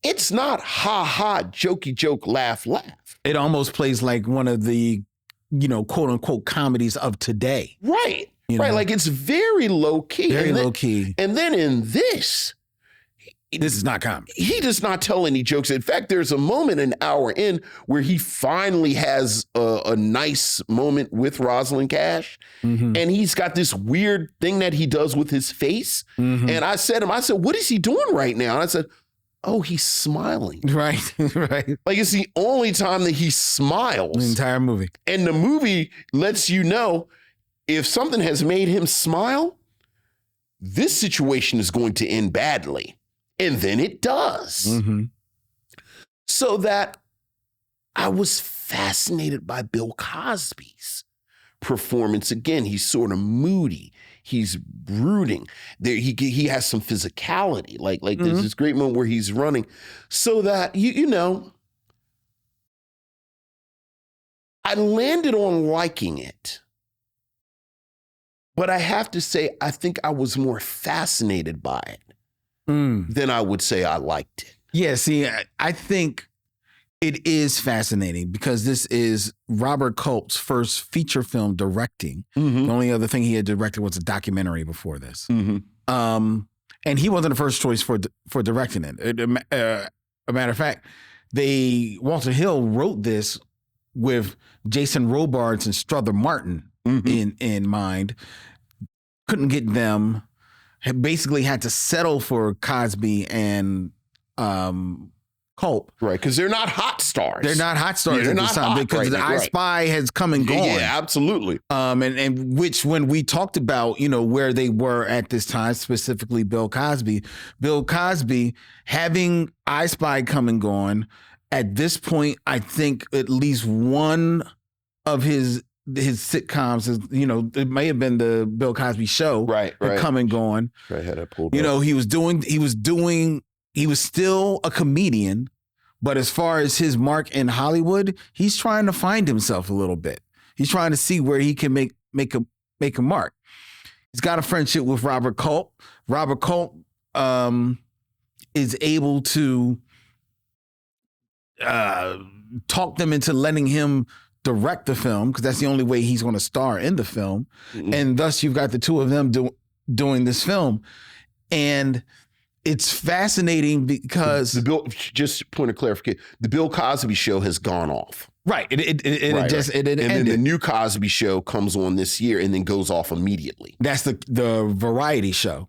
it's not ha ha, jokey joke, laugh laugh. It almost plays like one of the, quote unquote comedies of today. Right. Right. Like it's very low key. Low key. And then in this is not comedy. He does not tell any jokes. In fact, there's a moment an hour in where he finally has a nice moment with Rosalind Cash. And he's got this weird thing that he does with his face. And I said, what is he doing right now? And I said, oh, he's smiling. Right. Like it's the only time that he smiles. The entire movie. And the movie lets you know if something has made him smile, this situation is going to end badly. And then it does. So that I was fascinated by Bill Cosby's performance. Again, he's sort of moody. He's brooding. There, he has some physicality. Like there's this great moment where he's running. So that, I landed on liking it. But I have to say, I think I was more fascinated by it than I would say I liked it. Yeah, see, I think it is fascinating because this is Robert Culp's first feature film directing. The only other thing he had directed was a documentary before this. And he wasn't the first choice for directing it. A matter of fact, Walter Hill wrote this with Jason Robards and Strother Martin in mind. Couldn't get them. Basically had to settle for Cosby and Culp. Right, because they're not hot stars. They're not hot stars at this time because the I Spy has come and gone. Yeah, absolutely. And which when we talked about, where they were at this time, specifically Bill Cosby having I Spy come and gone, at this point, I think at least one of his sitcoms is, it may have been the Bill Cosby Show, right, come and gone. Right, had that pulled. He was still a comedian, but as far as his mark in Hollywood, he's trying to find himself a little bit. He's trying to see where he can make a mark. He's got a friendship with Robert Culp. Robert Culp is able to talk them into letting him direct the film, because that's the only way he's going to star in the film. And thus you've got the two of them doing this film. And it's fascinating because just point of clarification, the Bill Cosby Show has gone off. Right. It ended. Then the new Cosby Show comes on this year and then goes off immediately. That's the variety show.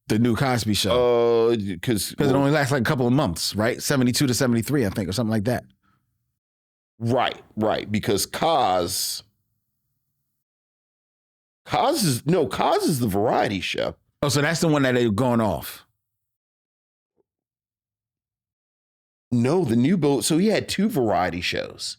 The new Cosby Show. Because it only lasts like a couple of months, right? 72 to 73, I think, or something like that. Right. Because Cos is the variety show. Oh, so that's the one that they've gone off. No, the new Bill. So he had two variety shows.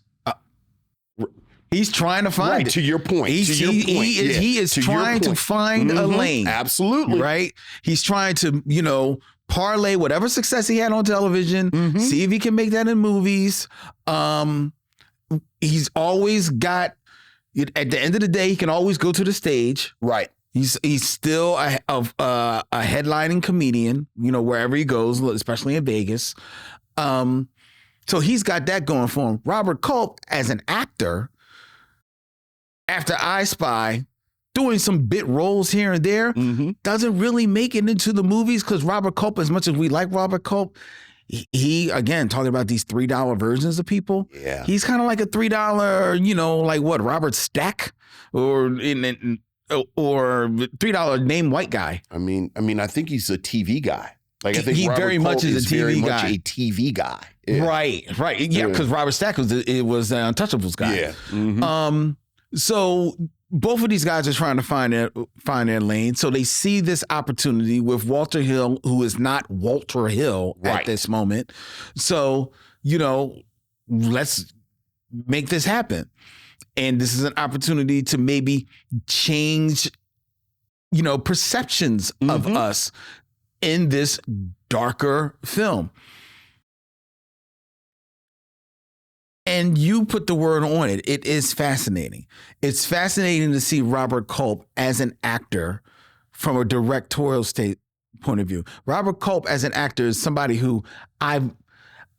He's trying to find it. To your point. He is trying to find a lane. Absolutely. Right? He's trying to, parlay whatever success he had on television, see if he can make that in movies. He's always got, at the end of the day, he can always go to the stage. Right. He's still a headlining comedian, wherever he goes, especially in Vegas. So he's got that going for him. Robert Culp, as an actor, after I Spy, doing some bit roles here and there, doesn't really make it into the movies because Robert Culp, as much as we like Robert Culp, he again, talking about these $3 versions of people. Yeah. He's kind of like a $3, like what, Robert Stack or $3 name white guy. I mean, I think he's a TV guy. Like I think he Robert very Culp much is a TV very guy. much a TV guy. Yeah. Right. Yeah, because Robert Stack was the Untouchables guy. Yeah. Mm-hmm. So both of these guys are trying to find their lane. So they see this opportunity with Walter Hill, who is not Walter Hill at this moment. So, let's make this happen. And this is an opportunity to maybe change, perceptions of us in this darker film. And you put the word on it. It is fascinating. It's fascinating to see Robert Culp as an actor from a directorial point of view. Robert Culp as an actor is somebody who I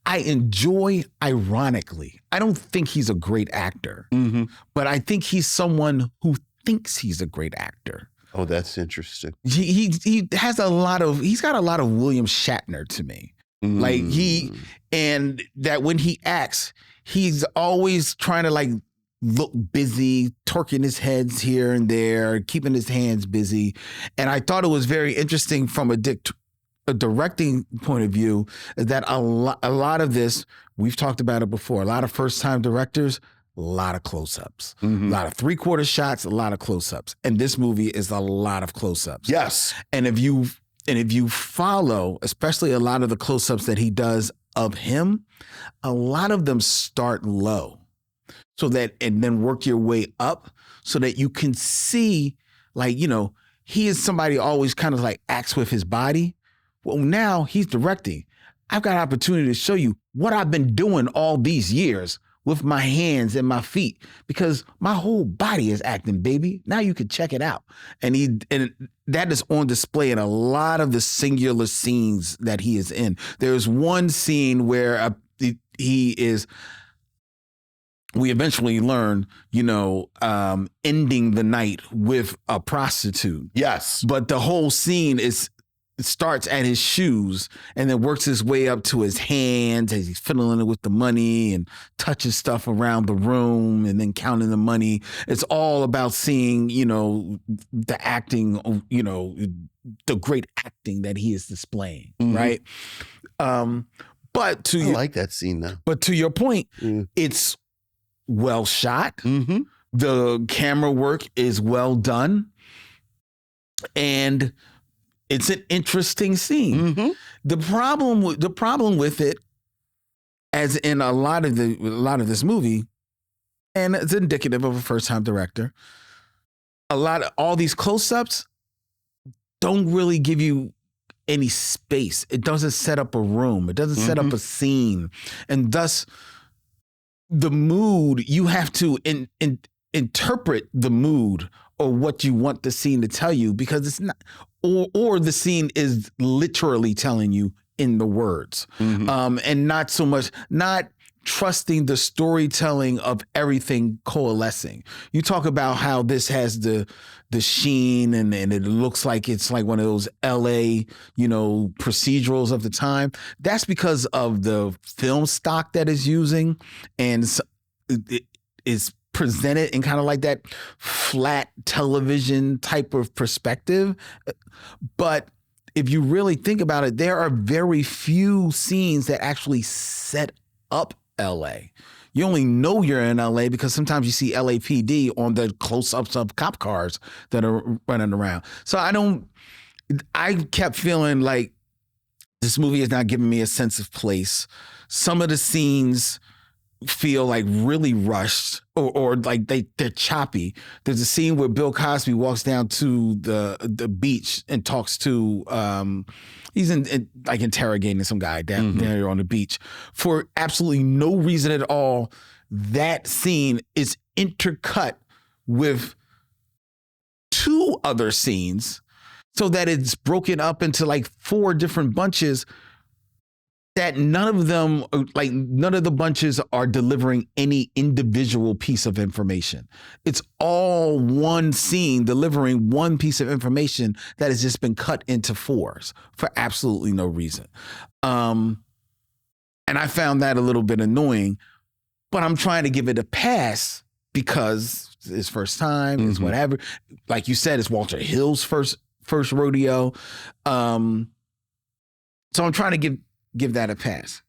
enjoy ironically. I don't think he's a great actor, but I think he's someone who thinks he's a great actor. Oh, that's interesting. He has he's got a lot of William Shatner to me. Like and that when he acts, he's always trying to look busy, torquing his heads here and there, keeping his hands busy. And I thought it was very interesting from a directing point of view that a lot of this, we've talked about it before, a lot of first-time directors, a lot of close-ups, a lot of three-quarter shots, a lot of close-ups. And this movie is a lot of close-ups. Yes. And if you follow, especially a lot of the close-ups that he does of him, a lot of them start low and then work your way up so that you can see, he is somebody who always kind of acts with his body. Well, now he's directing. I've got an opportunity to show you what I've been doing all these years with my hands and my feet because my whole body is acting, baby. Now you can check it out. And that is on display in a lot of the singular scenes that he is in. There's one scene where we eventually learn, ending the night with a prostitute. Yes. But the whole scene starts at his shoes and then works his way up to his hands as he's fiddling it with the money and touches stuff around the room and then counting the money. It's all about seeing, the acting, the great acting that he is displaying, right? But I like that scene though. But to your point, it's well shot. The camera work is well done. And it's an interesting scene. The problem with it, as in a lot of this movie, and it's indicative of a first-time director, all these close-ups don't really give you any space. It doesn't set up a room. It doesn't set up a scene, and thus the mood, you have to interpret the mood or what you want the scene to tell you because it's not. Or the scene is literally telling you in the words, and not so much, not trusting the storytelling of everything coalescing. You talk about how this has the sheen and it looks like it's like one of those LA, procedurals of the time. That's because of the film stock that is using, and it is presented in kind of like that flat television type of perspective. But if you really think about it, there are very few scenes that actually set up LA. You only know you're in LA because sometimes you see LAPD on the close-ups of cop cars that are running around. So I kept feeling like this movie is not giving me a sense of place. Some of the scenes feel like really rushed or like they're choppy. There's a scene where Bill Cosby walks down to the beach and talks to he's interrogating some guy down there on the beach for absolutely no reason at all. That scene is intercut with 2 other scenes so that it's broken up into like 4 different bunches that none of the bunches are delivering any individual piece of information. It's all one scene delivering one piece of information that has just been cut into 4s for absolutely no reason. And I found that a little bit annoying, but I'm trying to give it a pass because it's his first time, it's whatever. Like you said, it's Walter Hill's first rodeo. So I'm trying to give that a pass.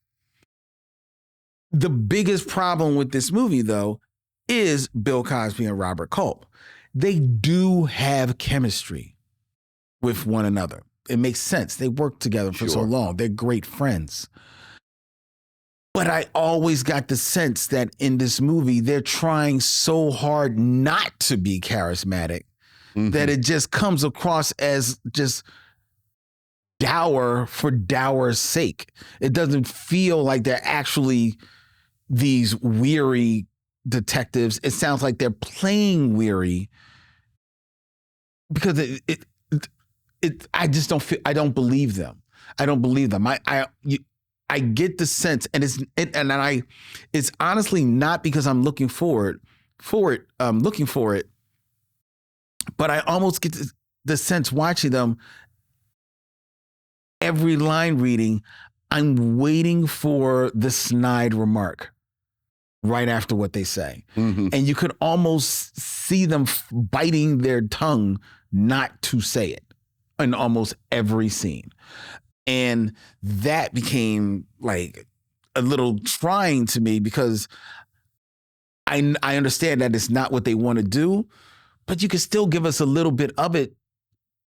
The biggest problem with this movie, though, is Bill Cosby and Robert Culp. They do have chemistry with one another. It makes sense. They worked together for so long. They're great friends. But I always got the sense that in this movie, they're trying so hard not to be charismatic that it just comes across as just dour for dour's sake. It doesn't feel like they're actually these weary detectives. It sounds like they're playing weary because I just don't feel. I don't believe them. I don't believe them. I get the sense, and it's honestly not because I'm looking for it, but I almost get the sense watching them. Every line reading, I'm waiting for the snide remark right after what they say. And you could almost see them biting their tongue not to say it in almost every scene. And that became like a little trying to me because I understand that it's not what they want to do, but you can still give us a little bit of it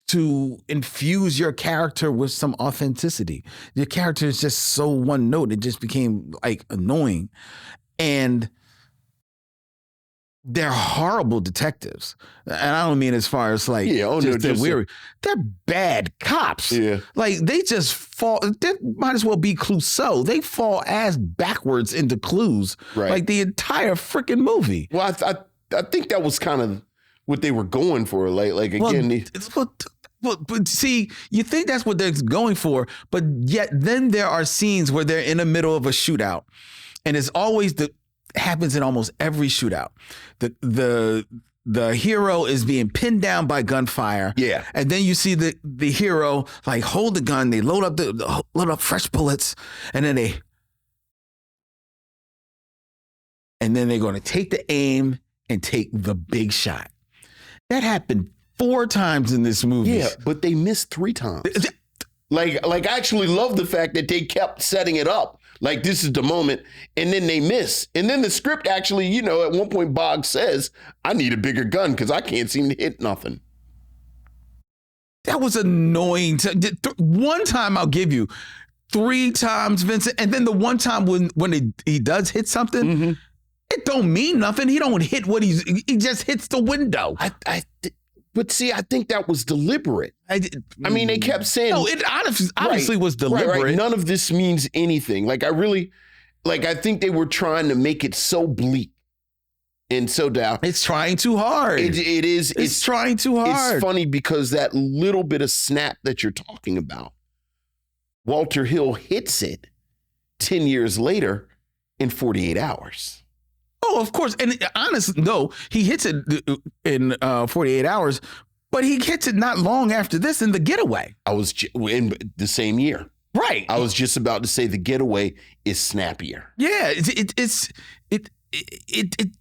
to infuse your character with some authenticity. Your character is just so one note. It just became like annoying. And they're horrible detectives. And I don't mean as far as like, they're weary. They're bad cops. Yeah. Like they just fall, they might as well be Clouseau. They fall ass backwards into clues. Right. Like the entire freaking movie. Well, I think that was kind of what they were going for. Like again, but see, you think that's what they're going for, but yet then there are scenes where they're in the middle of a shootout, and it's always happens in almost every shootout. The hero is being pinned down by gunfire. Yeah, and then you see the hero like hold the gun, they load up fresh bullets, and then they're going to take the aim and take the big shot. That happened 4 times in this movie. Yeah, but they missed 3 times. Like I actually love the fact that they kept setting it up. Like this is the moment, and then they miss. And then the script actually, at one point Boggs says, I need a bigger gun because I can't seem to hit nothing. That was annoying. One time I'll give you, 3 times, Vincent, and then the one time when he does hit something, it don't mean nothing. He don't hit he just hits the window. But see, I think that was deliberate. I mean, they kept saying... No, it honestly was deliberate. Right. None of this means anything. Like, I think they were trying to make it so bleak and so down. It's trying too hard. It is. It's trying too hard. It's funny because that little bit of snap that you're talking about, Walter Hill hits it 10 years later in 48 hours. Oh, of course. And honestly, no, he hits it in 48 hours, but he hits it not long after this in The Getaway. I was in the same year. Right. I was just about to say The Getaway is snappier. Yeah, it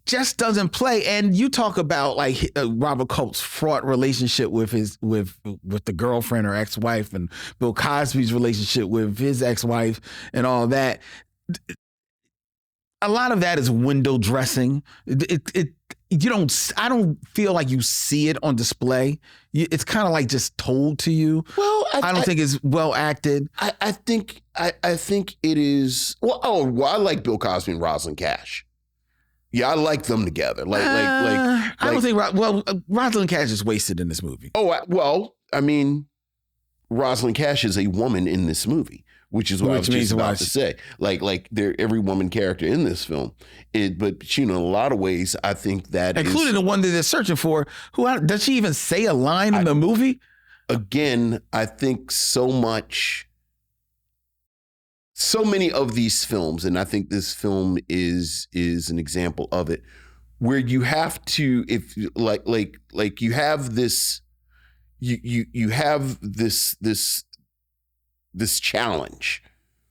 just doesn't play. And you talk about like Robert Culp's fraught relationship with the girlfriend or ex-wife, and Bill Cosby's relationship with his ex-wife and all that. A lot of that is window dressing. I don't feel like you see it on display. It's kind of like just told to you. Well, I don't think it's well acted. I think it is. Well, I like Bill Cosby and Rosalind Cash. Yeah, I like them together. I don't think. Rosalind Cash is wasted in this movie. Oh, I mean, Rosalind Cash is a woman in this movie. which is what I was Which means just about what? to say. Like they're every woman character in this film. But in a lot of ways, I think that including the one that they're searching for. Does she even say a line in the movie? Again, I think so many of these films, and I think this film is an example of it, where you have to, if like you have this, you have this challenge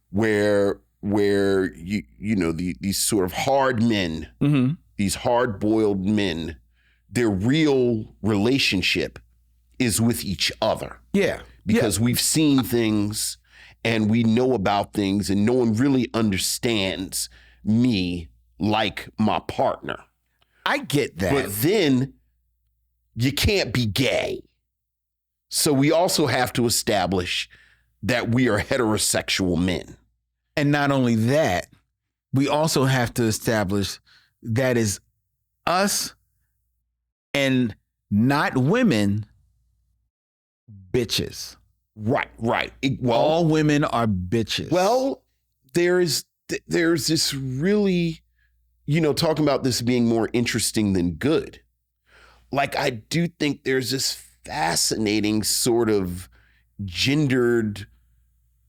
where these sort of hard men, these hard-boiled men, their real relationship is with each other. Yeah. Because we've seen things and we know about things, and no one really understands me like my partner. I get that. But then you can't be gay. So we also have to establish that we are heterosexual men. And not only that, we also have to establish that is us and not women bitches. Right. All women are bitches. Well, there's this really, talking about this being more interesting than good. Like, I do think there's this fascinating sort of gendered,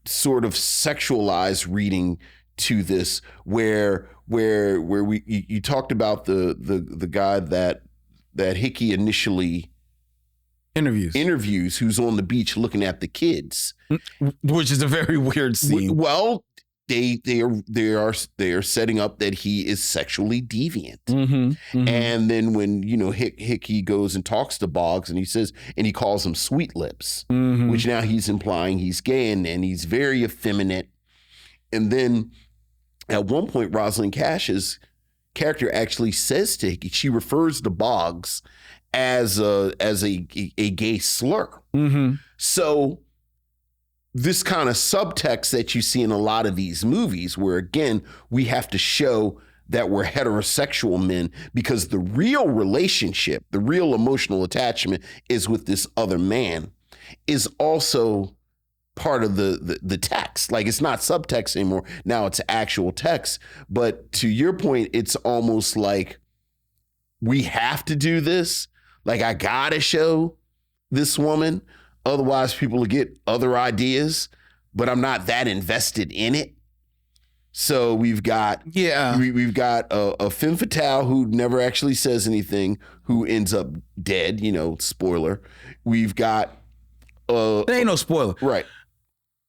sort of sexualized reading to this, where you talked about the guy that Hickey initially interviews, who's on the beach looking at the kids, which is a very weird scene. Well, they are setting up that he is sexually deviant, and then when Hickey goes and talks to Boggs, and he calls him Sweet Lips, which now he's implying he's gay, and he's very effeminate. And then at one point, Rosalind Cash's character actually says to Hickey, she refers to Boggs as a gay slur. So this kind of subtext that you see in a lot of these movies, where again we have to show that we're heterosexual men, because the real relationship, the real emotional attachment is with this other man, is also part of the text. Like, it's not subtext anymore. Now it's actual text. But to your point, it's almost like we have to do this. Like, I gotta show this woman, otherwise people will get other ideas, but I'm not that invested in it. So we've got a femme fatale who never actually says anything, who ends up dead, spoiler. We've got there ain't no spoiler. Right.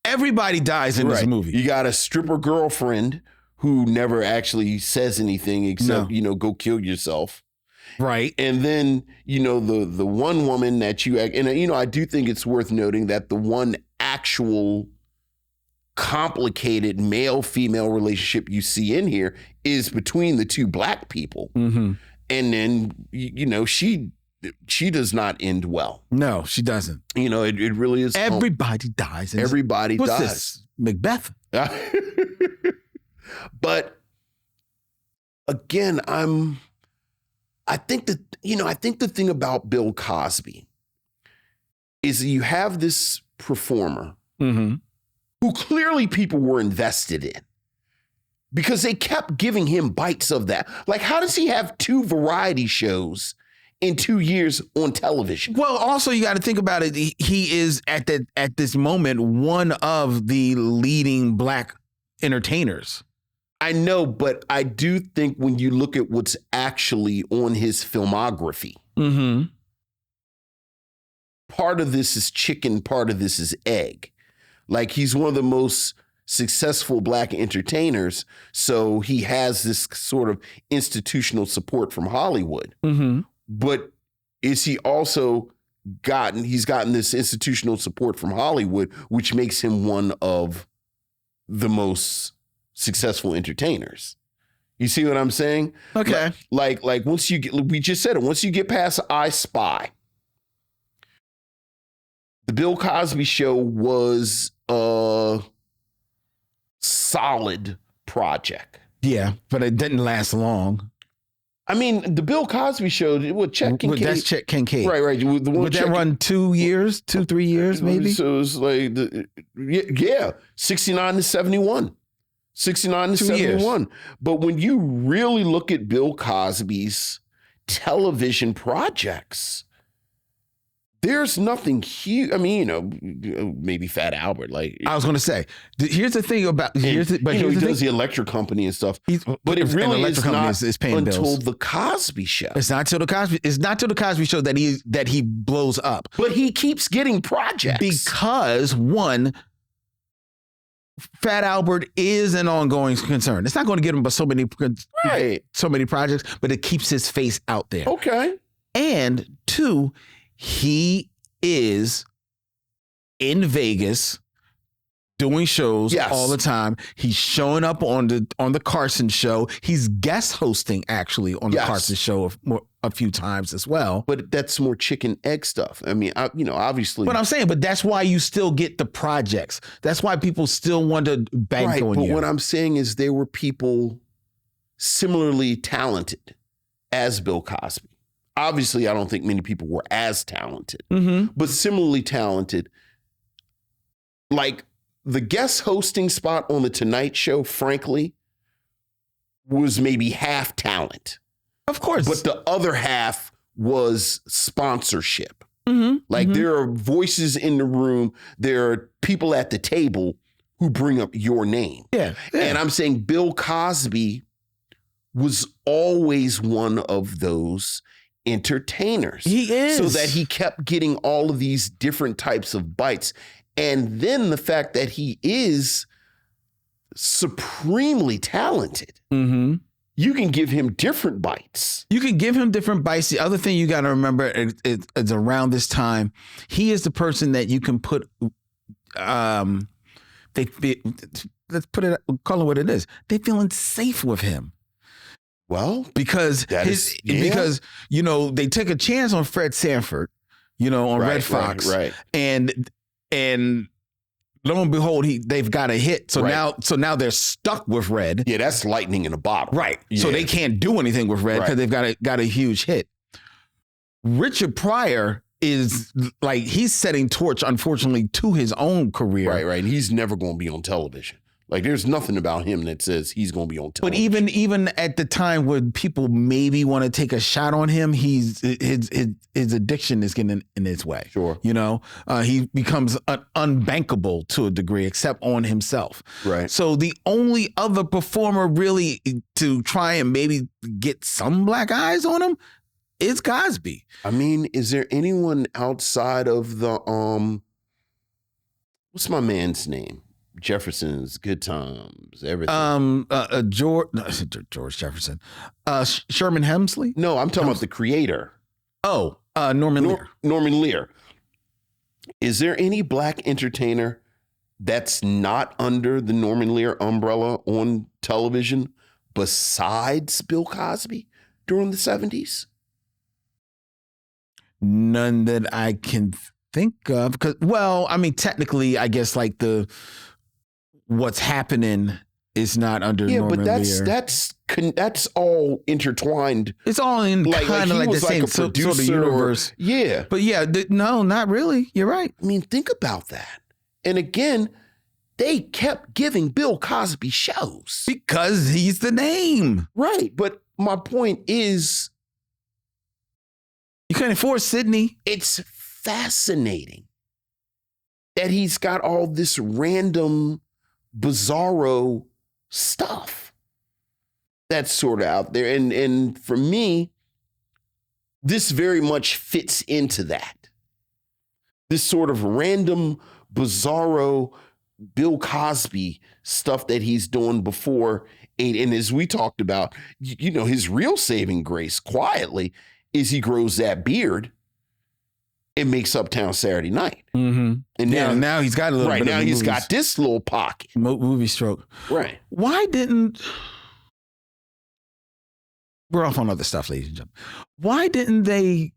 Everybody dies in this movie. You got a stripper girlfriend who never actually says anything except, go kill yourself. Right. And then, the one woman that I do think it's worth noting that the one actual complicated male-female relationship you see in here is between the two black people. And then, she does not end well. No, she doesn't. It really is. Everybody dies. Everybody What's dies. This? Macbeth. But again, I think the thing about Bill Cosby is you have this performer who clearly people were invested in, because they kept giving him bites of that. Like, how does he have 2 variety shows in 2 years on television? Well, also you got to think about it. He is at this moment one of the leading black entertainers. I know, but I do think when you look at what's actually on his filmography, part of this is chicken, part of this is egg. Like, he's one of the most successful black entertainers, so he has this sort of institutional support from Hollywood. But is he also gotten this institutional support from Hollywood, which makes him one of the most successful entertainers? You see what I'm saying? Okay. Like once you get, we just said it, once you get past I Spy, the Bill Cosby Show was a solid project. Yeah, but it didn't last long. I mean, the Bill Cosby show with Chet Kincaid. That's Chet Kincaid. Right. The one Would that run 2 years, 3 years, maybe? So it was like, 69 to 71. 69 to 2 years. 71. But when you really look at Bill Cosby's television projects, there's nothing huge. I mean, maybe Fat Albert. Like I was going to say, here's the thing about he here's does the electric company and stuff. But it really is not paying until bills. the Cosby Show. It's not till the Cosby Show that he blows up. But he keeps getting projects Because one, Fat Albert is an ongoing concern. It's not going to get him but so many projects, but it keeps his face out there. Okay. And two, he is in Vegas doing shows all the time. He's showing up on the Carson show. He's guest hosting actually on the Carson show a few times as well. But that's more chicken egg stuff. I mean, obviously. But I'm saying, but that's why you still get the projects. That's why people still want to bank on you. But what I'm saying is there were people similarly talented as Bill Cosby. Obviously, I don't think many people were as talented, but similarly talented. Like the guest hosting spot on the Tonight Show, frankly, was maybe half talent. Of course. But the other half was sponsorship. There are voices in the room. There are people at the table who bring up your name. Yeah. And I'm saying Bill Cosby was always one of those entertainers. He is. So that he kept getting all of these different types of bites. And then the fact that he is supremely talented. You can give him different bites. You can give him different bites. The other thing you got to remember is around this time, he is the person that you can put, let's put it, call it what it is. They're feeling safe with him. Well, because because they took a chance on Fred Sanford, on Red Fox, right. And lo and behold, they've got a hit. So now they're stuck with Red. Yeah, that's lightning in a bottle. Right. Yeah. So they can't do anything with Red because they've got a huge hit. Richard Pryor is like he's setting torch, unfortunately, to his own career. Right. He's never going to be on television. Like there's nothing about him that says he's going to be on television. But even at the time when people maybe want to take a shot on him, his addiction is getting in his way. Sure. He becomes unbankable to a degree, except on himself. Right. So the only other performer really to try and maybe get some black eyes on him is Cosby. I mean, is there anyone outside of the what's my man's name? Jefferson's Good Times, everything. George Jefferson. Sherman Hemsley? No, I'm talking about the creator. Oh, Norman Lear. Norman Lear. Is there any black entertainer that's not under the Norman Lear umbrella on television besides Bill Cosby during the 70s? None that I can think of. Because, technically, I guess like what's happening is not under Norman Lear. Yeah, but that's all intertwined. It's all in kind of like the same sort of universe. Yeah. But no, not really. You're right. I mean, think about that. And again, they kept giving Bill Cosby shows. Because he's the name. Right. But my point is, you can't afford Sydney. It's fascinating that he's got all this random bizarro stuff that's sort of out there. And for me, this very much fits into that. This sort of random bizarro Bill Cosby stuff that he's doing before. And as we talked about, his real saving grace quietly is he grows that beard. It makes Uptown Saturday Night. Mm-hmm. And now he's got a little bit now of he's got this little pocket. Movie stroke. Right. Why didn't... We're off on other stuff, ladies and gentlemen. Why didn't they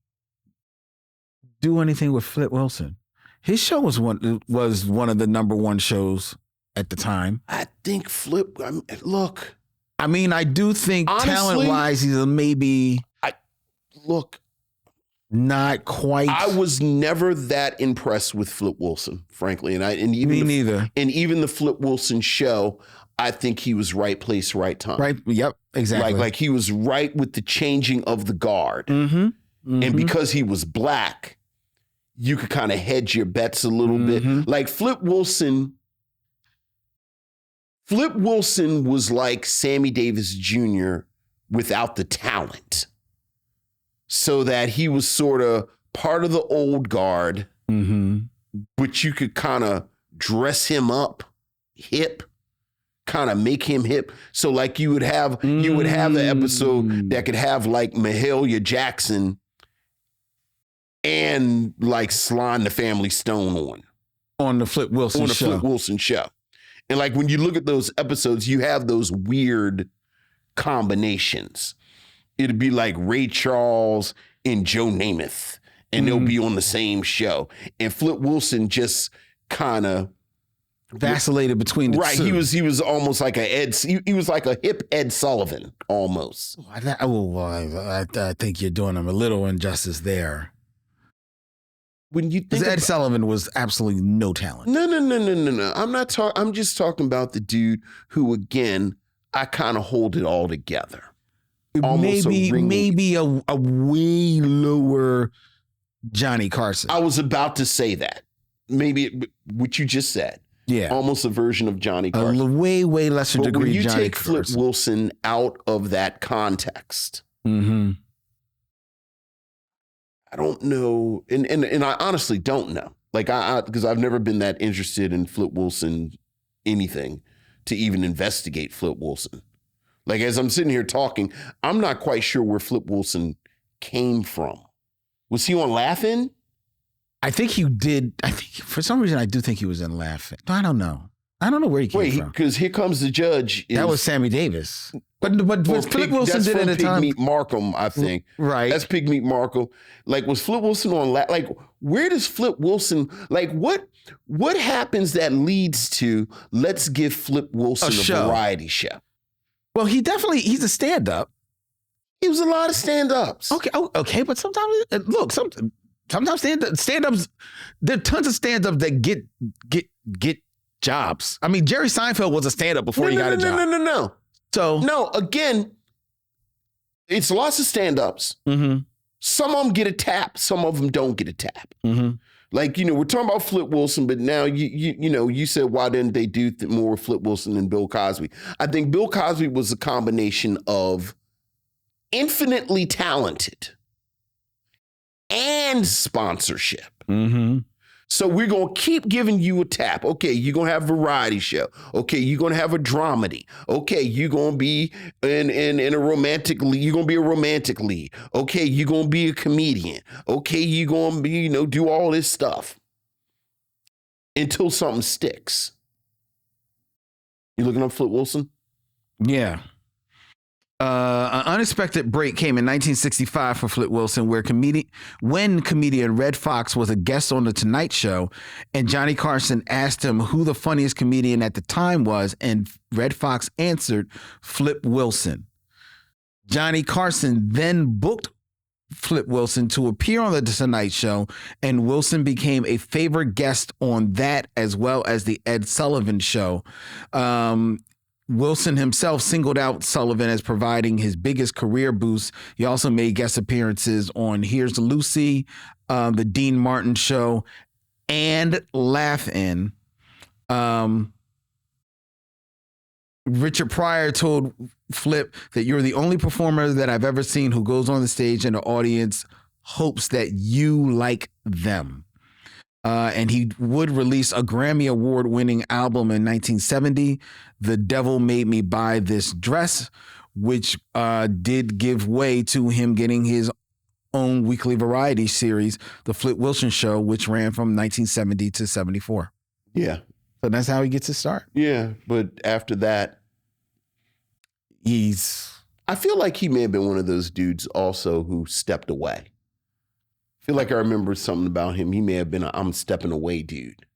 do anything with Flip Wilson? His show was one of the number one shows at the time. I think look, I mean, I do think Honestly, talent-wise, he's maybe look, not quite. I was never that impressed with Flip Wilson, frankly, and even Me neither. And even the Flip Wilson show, I think he was right place, right time. Right. Yep. Exactly. Like he was right with the changing of the guard. Mm-hmm. Mm-hmm. And because he was black, you could kind of hedge your bets a little bit. Like Flip Wilson was like Sammy Davis Jr. without the talent. So that he was sort of part of the old guard, but you could kind of dress him up hip, kind of make him hip. So like you would have the episode that could have like Mahalia Jackson and like Slime the Family Stone on the Flip Wilson show. Flip Wilson show. And like when you look at those episodes, you have those weird combinations. It'd be like Ray Charles and Joe Namath, and they'll be on the same show. And Flip Wilson just kind of vacillated between the two. He was almost like he was like a hip Ed Sullivan almost. I think you're doing him a little injustice there. When you think Ed Sullivan was absolutely no talent. No. I'm just talking about the dude who, again, I kind of hold it all together. Maybe a way lower Johnny Carson. I was about to say that. Maybe what you just said. Yeah. Almost a version of Johnny Carson. A way lesser but degree when you Johnny take Carson. Flip Wilson out of that context, I don't know. And I honestly don't know. Like because I've never been that interested in Flip Wilson anything to even investigate Flip Wilson. Like, as I'm sitting here talking, I'm not quite sure where Flip Wilson came from. Was he on Laugh-In? I think he did. I think for some reason, I do think he was in Laugh-In. I don't know. I don't know where he came from. Because Here Comes the Judge. That was Sammy Davis. But Flip Wilson did at a time. Pigmeat Markham, I think. Right. That's Pigmeat Markham. Like, was Flip Wilson on like, where does Flip Wilson, like, what happens that leads to let's give Flip Wilson a variety show? Well, he's a stand-up. He was a lot of stand-ups. Okay, but sometimes, look, sometimes stand-ups, there are tons of stand-ups that get jobs. I mean, Jerry Seinfeld was a stand-up before he got a job. No. So no, again, it's lots of stand-ups. Some of them get a tap, some of them don't get a tap. Like, we're talking about Flip Wilson, but now you said why didn't they do more with Flip Wilson than Bill Cosby? I think Bill Cosby was a combination of infinitely talented and sponsorship. So we're going to keep giving you a tap. Okay, you're going to have a variety show. Okay, you're going to have a dramedy. Okay, you're going to be in a romantic lead. You're going to be a romantic lead. Okay, you're going to be a comedian. Okay, you're going to be, do all this stuff until something sticks. You looking up Flip Wilson? Yeah. An unexpected break came in 1965 for Flip Wilson, when comedian Red Fox was a guest on The Tonight Show, and Johnny Carson asked him who the funniest comedian at the time was, and Red Fox answered Flip Wilson. Johnny Carson then booked Flip Wilson to appear on The Tonight Show, and Wilson became a favorite guest on that as well as the Ed Sullivan Show. Wilson himself singled out Sullivan as providing his biggest career boost. He also made guest appearances on Here's Lucy, the Dean Martin Show, and Laugh-In. Richard Pryor told Flip that you're the only performer that I've ever seen who goes on the stage and the audience hopes that you like them. And he would release a Grammy Award-winning album in 1970, The Devil Made Me Buy This Dress, which did give way to him getting his own weekly variety series, The Flip Wilson Show, which ran from 1970 to 74. Yeah. So that's how he gets his start. Yeah, but after that, I feel like he may have been one of those dudes also who stepped away. I feel like I remember something about him. He may have been I'm stepping away dude.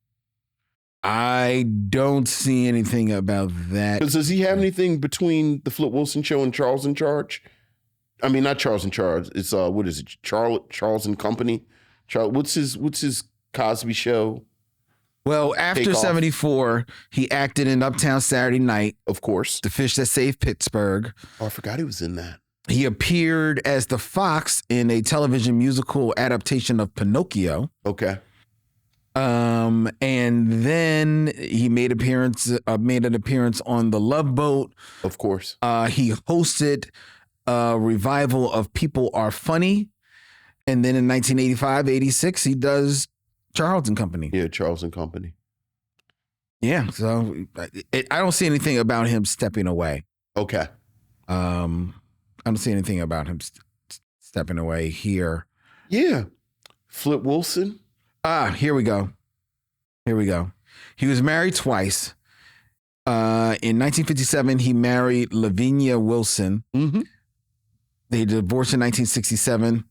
I don't see anything about that. Because does he have anything between the Flip Wilson Show and Charles in Charge? I mean, not Charles in Charge. It's what is it? Charles and Company. What's his Cosby Show? Well, after Takeoff. 74, he acted in Uptown Saturday Night, Of course. The Fish That Saved Pittsburgh. Oh, I forgot he was in that. He appeared as the fox in a television musical adaptation of Pinocchio. Okay. And then he made an appearance on The Love Boat. Of course. He hosted a revival of People Are Funny. And then in 1985, 86, he does Charles and Company. Yeah, Charles and Company. Yeah. So I don't see anything about him stepping away. Okay. I don't see anything about him stepping away here. Yeah. Flip Wilson. Here we go. He was married twice. In 1957, he married Lavinia Wilson. Mm-hmm. They divorced in 1967.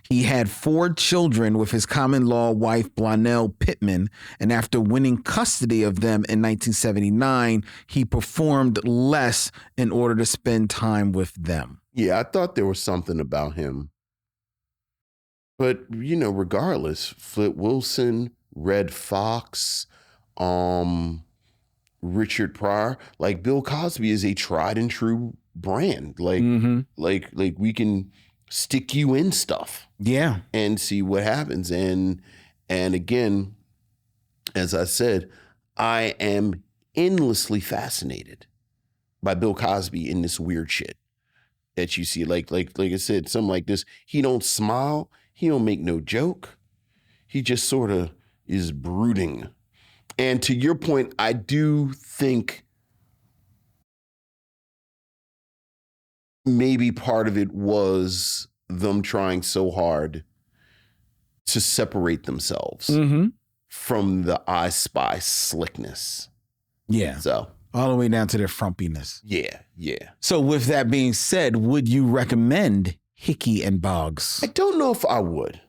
He had 4 children with his common law wife, Blonell Pittman. And after winning custody of them in 1979, he performed less in order to spend time with them. Yeah, I thought there was something about him. But, regardless, Flip Wilson, Red Fox, Richard Pryor, like Bill Cosby is a tried and true brand. Like, like we can stick you in stuff. Yeah. And see what happens. And again, as I said, I am endlessly fascinated by Bill Cosby in this weird shit that you see. Like I said, something like this. He don't smile. He don't make no joke. He just sort of is brooding. And to your point, I do think maybe part of it was them trying so hard to separate themselves from the I Spy slickness. Yeah. So all the way down to their frumpiness. yeah. So with that being said, would you recommend Hickey and Boggs? I don't know if I would.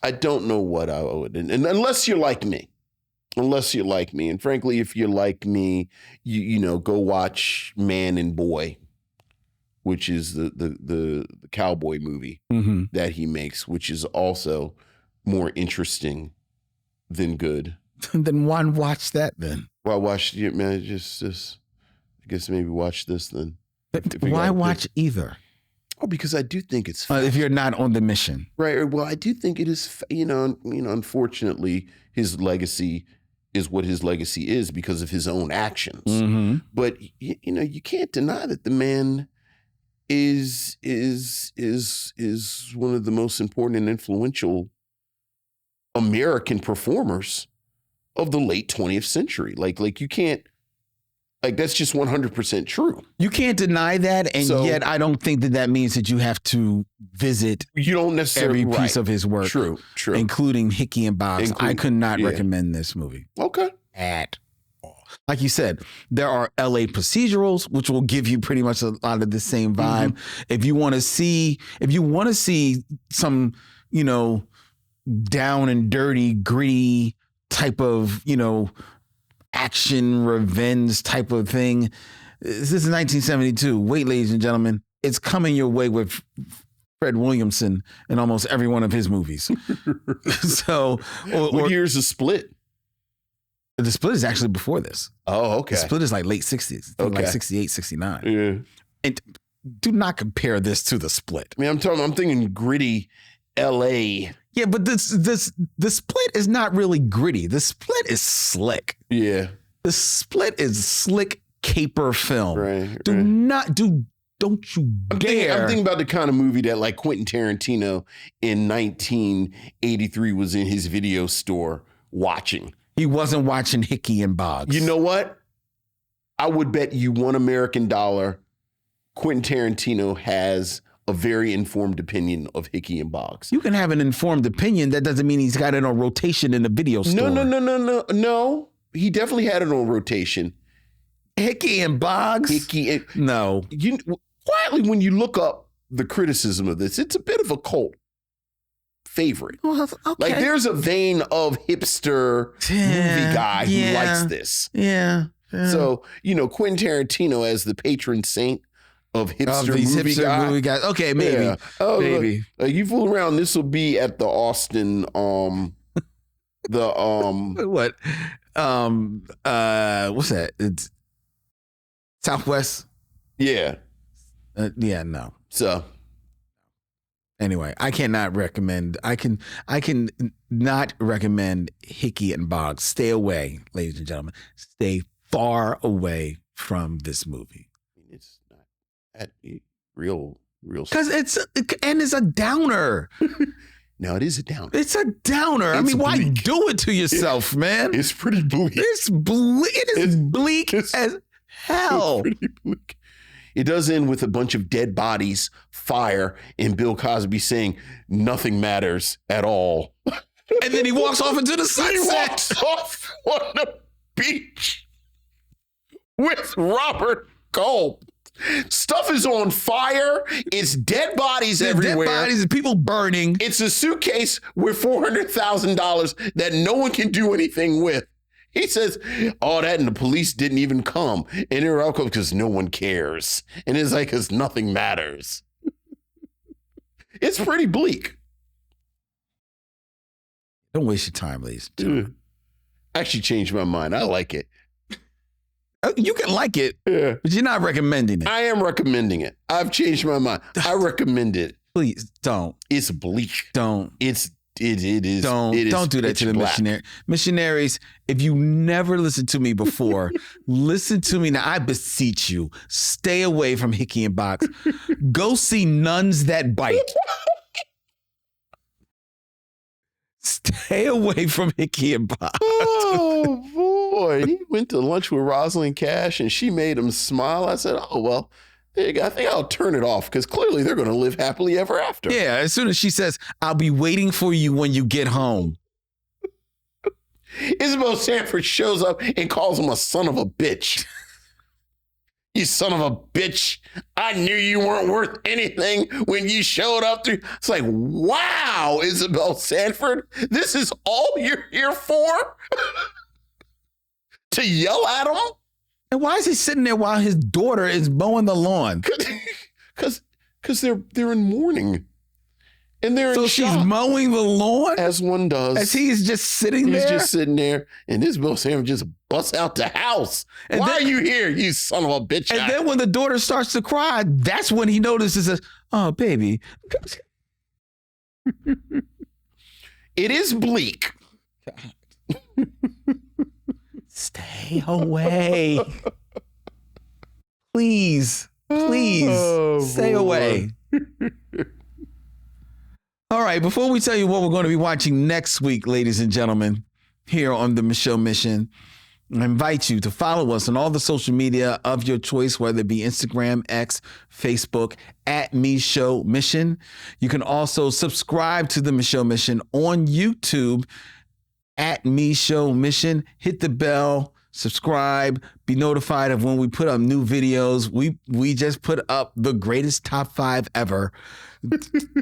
I don't know what I would. And unless you're like me. And frankly, if you're like me, you go watch Man and Boy, which is the cowboy movie that he makes, which is also more interesting than good. Then why watch that then? Well, watch it, man. Just I guess maybe watch this then. Why watch either? Oh, because I do think it's if you're not on the mission, right. Well, I do think it is. Unfortunately, his legacy is what his legacy is because of his own actions. But you can't deny that the man is one of the most important and influential American performers of the late 20th century. Like you can't, like that's just 100% true. You can't deny that, and yet I don't think that means that you have to visit. You don't necessarily every piece of his work. True, including Hickey and Boggs. I could not recommend this movie. Okay. At all. Like you said, there are LA procedurals, which will give you pretty much a lot of the same vibe. If you want to see some, down and dirty, gritty type of, action revenge type of thing. This is 1972. Wait, ladies and gentlemen, it's coming your way with Fred Williamson in almost every one of his movies. So, what year's The Split? The Split is actually before this. Oh, okay. The Split is like late 60s, like 68, 69. Yeah. And do not compare this to The Split. I mean, I'm thinking gritty LA. Yeah, but the Split is not really gritty. The Split is slick. Yeah. The Split is slick caper film. Right. Don't you dare. I'm thinking about the kind of movie that like Quentin Tarantino in 1983 was in his video store watching. He wasn't watching Hickey and Boggs. You know what? I would bet you $1 American Quentin Tarantino has a very informed opinion of Hickey and Boggs. You can have an informed opinion. That doesn't mean he's got it on rotation in the video store. No. He definitely had it on rotation. Hickey and Boggs? No. Quietly, when you look up the criticism of this, it's a bit of a cult favorite. Well, okay. Like there's a vein of hipster movie guy who likes this. Yeah. So, Quentin Tarantino as the patron saint of hipster these movie guy. Okay, maybe. Yeah. Oh, maybe. You fool around, this will be at the Austin, What? What's that? It's Southwest. Yeah. No. So anyway, I cannot recommend. I can not recommend Hickey and Boggs. Stay away, ladies and gentlemen. Stay far away from this movie. it's not at real. Because it's a downer. No, it is a downer. It's a downer. It's why bleak. do it to yourself, man? It's pretty bleak. It's bleak. It is bleak as hell. It's pretty bleak. It does end with a bunch of dead bodies, fire, and Bill Cosby saying nothing matters at all. And then he walks off into the sunset. He walks off on the beach with Robert Culp. Stuff is on fire. It's dead bodies everywhere. Dead bodies and people burning. It's a suitcase with $400,000 that no one can do anything with. He says, all that and the police didn't even come. And they're all because no one cares. And it's like, because nothing matters. It's pretty bleak. Don't waste your time, ladies and gentlemen. I actually changed my mind. I like it. You can like it, but you're not recommending it. I am recommending it. I've changed my mind. I recommend it. Please don't. It's bleak. Don't. It is. Don't do that to the missionaries. If you never listened to me before, listen to me now. I beseech you, stay away from Hickey and Boggs. Go see Nuns That Bite. Stay away from Hickey and Boggs. Oh boy, he went to lunch with Rosalind Cash and she made him smile. I said, "Oh well, there you go. I think I'll turn it off because clearly they're going to live happily ever after." Yeah, as soon as she says, "I'll be waiting for you when you get home." Isabel Sanford shows up and calls him a son of a bitch. You son of a bitch. I knew you weren't worth anything when you showed up. It's like, wow, Isabel Sanford, this is all you're here for? To yell at him? And why is he sitting there while his daughter is mowing the lawn? Because they're in mourning. And they're in shock. So she's mowing the lawn? As one does. As he's just sitting there? He's just sitting there, and Isabel Sanford just busts out the house. And why are you here, you son of a bitch? And then when the daughter starts to cry, that's when he notices, oh, baby. It is bleak. Stay away. Please, stay away. All right, before we tell you what we're going to be watching next week, ladies and gentlemen, here on the Micheaux Mission, I invite you to follow us on all the social media of your choice, whether it be Instagram, X, Facebook, at Micheaux Mission. You can also subscribe to the Micheaux Mission on YouTube at Micheaux Mission. Hit the bell, subscribe, be notified of when we put up new videos. We just put up the greatest top 5 ever.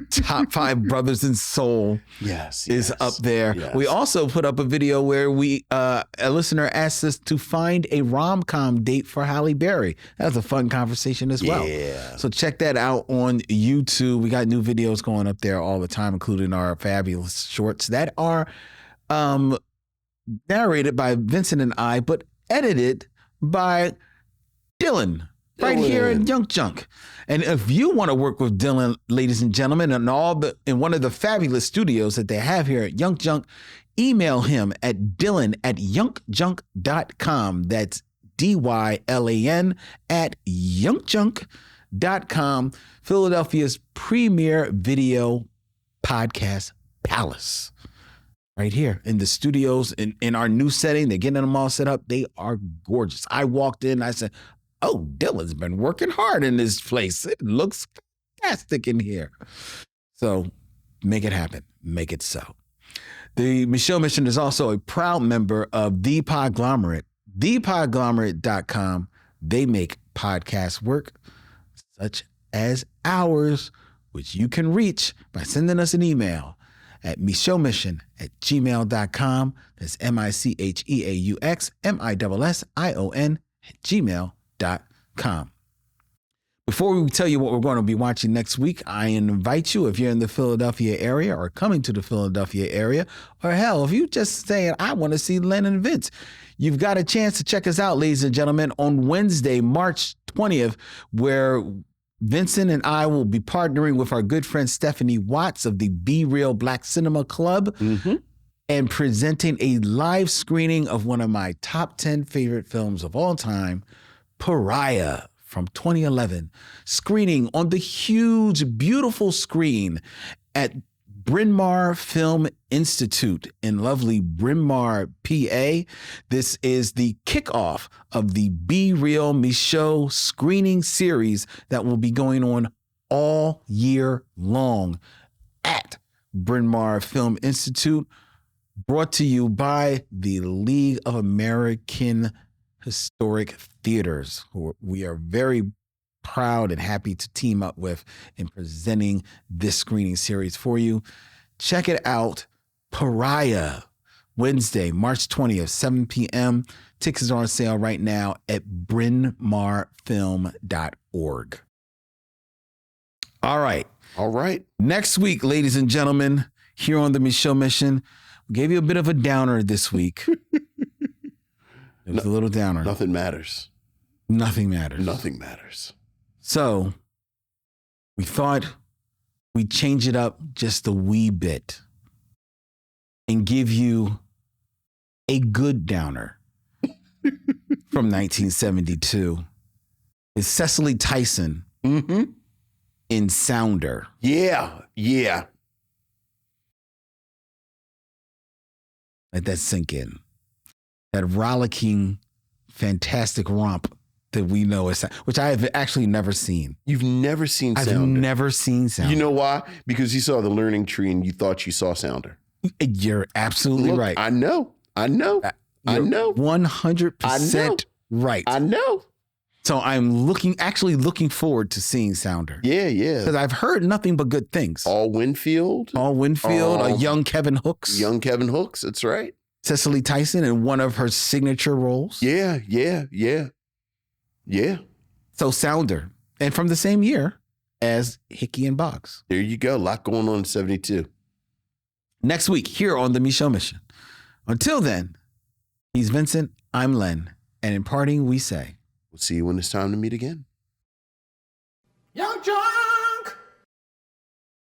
Top 5 Brothers in Soul is up there. Yes. We also put up a video where a listener asked us to find a rom-com date for Halle Berry. That was a fun conversation as well. Yeah. So check that out on YouTube. We got new videos going up there all the time, including our fabulous shorts that are narrated by Vincent and I, but edited by Dylan. Right here in YUNKJunk. And if you want to work with Dylan, ladies and gentlemen, in one of the fabulous studios that they have here at YUNKJunk, email him at dylan@yunkjunk.com. That's DYLAN at yunkjunk.com, Philadelphia's premier video podcast palace. Right here in the studios, in our new setting. They're getting them all set up. They are gorgeous. I walked in, I said, oh, Dylan's been working hard in this place. It looks fantastic in here. So make it happen. Make it so. The Micheaux Mission is also a proud member of The Podglomerate, thepodglomerate.com. They make podcasts work such as ours, which you can reach by sending us an email at micheauxmission@gmail.com. That's micheauxmission@gmail.com. Before we tell you what we're going to be watching next week, I invite you, if you're in the Philadelphia area or coming to the Philadelphia area, or hell, if you just saying, I want to see Len and Vince, you've got a chance to check us out, ladies and gentlemen, on Wednesday, March 20th, where Vincent and I will be partnering with our good friend Stephanie Watts of the Be Real Black Cinema Club and presenting a live screening of one of my top 10 favorite films of all time, Pariah, from 2011, screening on the huge, beautiful screen at Bryn Mawr Film Institute in lovely Bryn Mawr, PA. This is the kickoff of the Be Real Micheaux screening series that will be going on all year long at Bryn Mawr Film Institute, brought to you by the League of American Historic Theaters, who we are very proud and happy to team up with in presenting this screening series for you. Check it out. Pariah, Wednesday, March 20th, 7 p.m. Tickets are on sale right now at brynmarfilm.org. All right. All right. Next week, ladies and gentlemen, here on the Micheaux Mission, we gave you a bit of a downer this week. It was a little downer. Nothing matters. Nothing matters. Nothing matters. So we thought we'd change it up just a wee bit and give you a good downer from 1972. It's Cecily Tyson in Sounder. Yeah. Let that sink in. That rollicking, fantastic romp that we know is, which I have actually never seen. You've never seen Sounder? I've never seen Sounder. You know why? Because you saw the learning tree and you thought you saw Sounder. You're absolutely Look, right. I know. You're 100% right. I know. So I'm actually looking forward to seeing Sounder. Yeah. Because I've heard nothing but good things. All Winfield. A young Kevin Hooks. Young Kevin Hooks, that's right. Cecily Tyson in one of her signature roles. Yeah. So Sounder. And from the same year as Hickey and Boggs. There you go. A lot going on in 72. Next week here on the Micheaux Mission. Until then, he's Vincent, I'm Len. And in parting, we say, We'll see you when it's time to meet again. YUNKJunk!